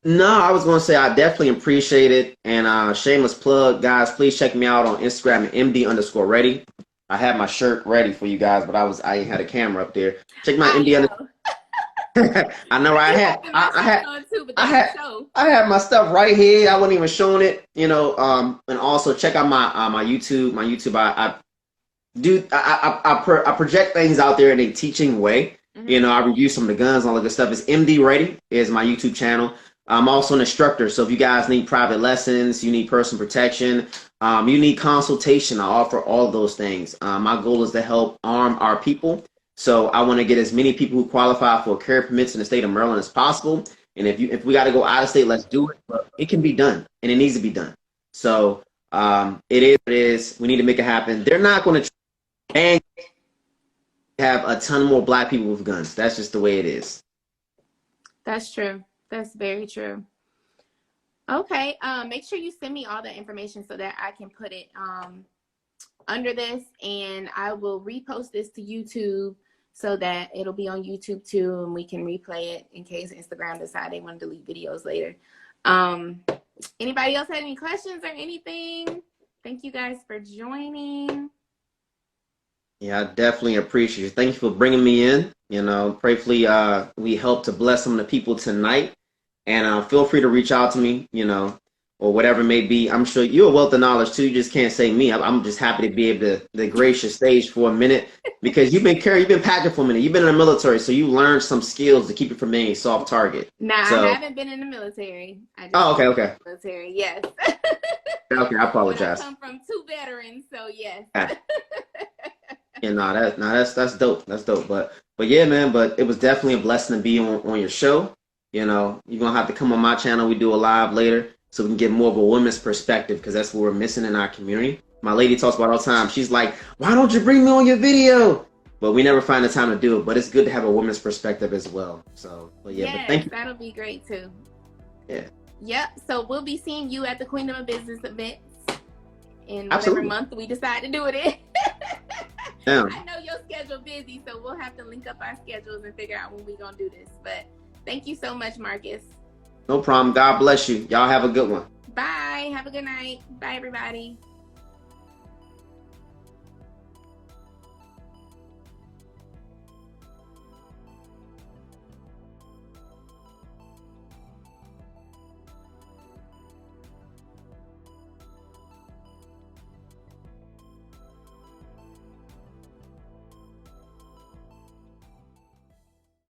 No, I was going to say I definitely appreciate it. And shameless plug, guys, please check me out on Instagram at MD_ready. I had my shirt ready for you guys, but I ain't had a camera up there. Check my MD. I know I had my stuff right here. I wasn't even showing it, and also check out my YouTube. I project things out there in a teaching way. Mm-hmm. I review some of the guns and all the good stuff. It's MD Ready is my YouTube channel. I'm also an instructor, so if you guys need private lessons, you need personal protection, you need consultation, I offer all of those things. My goal is to help arm our people. So I want to get as many people who qualify for carry permits in the state of Maryland as possible. And if we got to go out of state, let's do it. But it can be done, and it needs to be done. So it is what it is. We need to make it happen. They're not going to have a ton more black people with guns. That's just the way it is. That's true. That's very true. Okay. Make sure you send me all the information so that I can put it under this, and I will repost this to YouTube so that it'll be on YouTube too, and we can replay it in case Instagram decide they want to delete videos later. Anybody else had any questions or anything? Thank you guys for joining. Yeah, I definitely appreciate it. Thank you for bringing me in. Prayfully we help to bless some of the people tonight. And feel free to reach out to me, or whatever it may be. I'm sure you're a wealth of knowledge too. You just can't say me. I'm just happy to be able to grace your stage for a minute because you've been packing for a minute. You've been in the military, so you learned some skills to keep it from being a soft target. Nah, I haven't been in the military. Okay. Military, yes. Okay, I apologize. I come from 2 veterans, so yes. Yeah, that's dope. That's dope. But yeah, man. But it was definitely a blessing to be on your show. You're gonna have to come on my channel. We do a live later so we can get more of a woman's perspective because that's what we're missing in our community. My lady talks about it all the time. She's like, why don't you bring me on your video? But we never find the time to do it. But it's good to have a woman's perspective as well. So, but yeah, yes, but thank you. That'll be great too. Yeah. Yep. So we'll be seeing you at the Queendom of Business events in whatever month we decide to do it in. Yeah. I know your schedule busy, so we'll have to link up our schedules and figure out when we're gonna do this. But thank you so much, Marcus. No problem. God bless you. Y'all have a good one. Bye. Have a good night. Bye, everybody.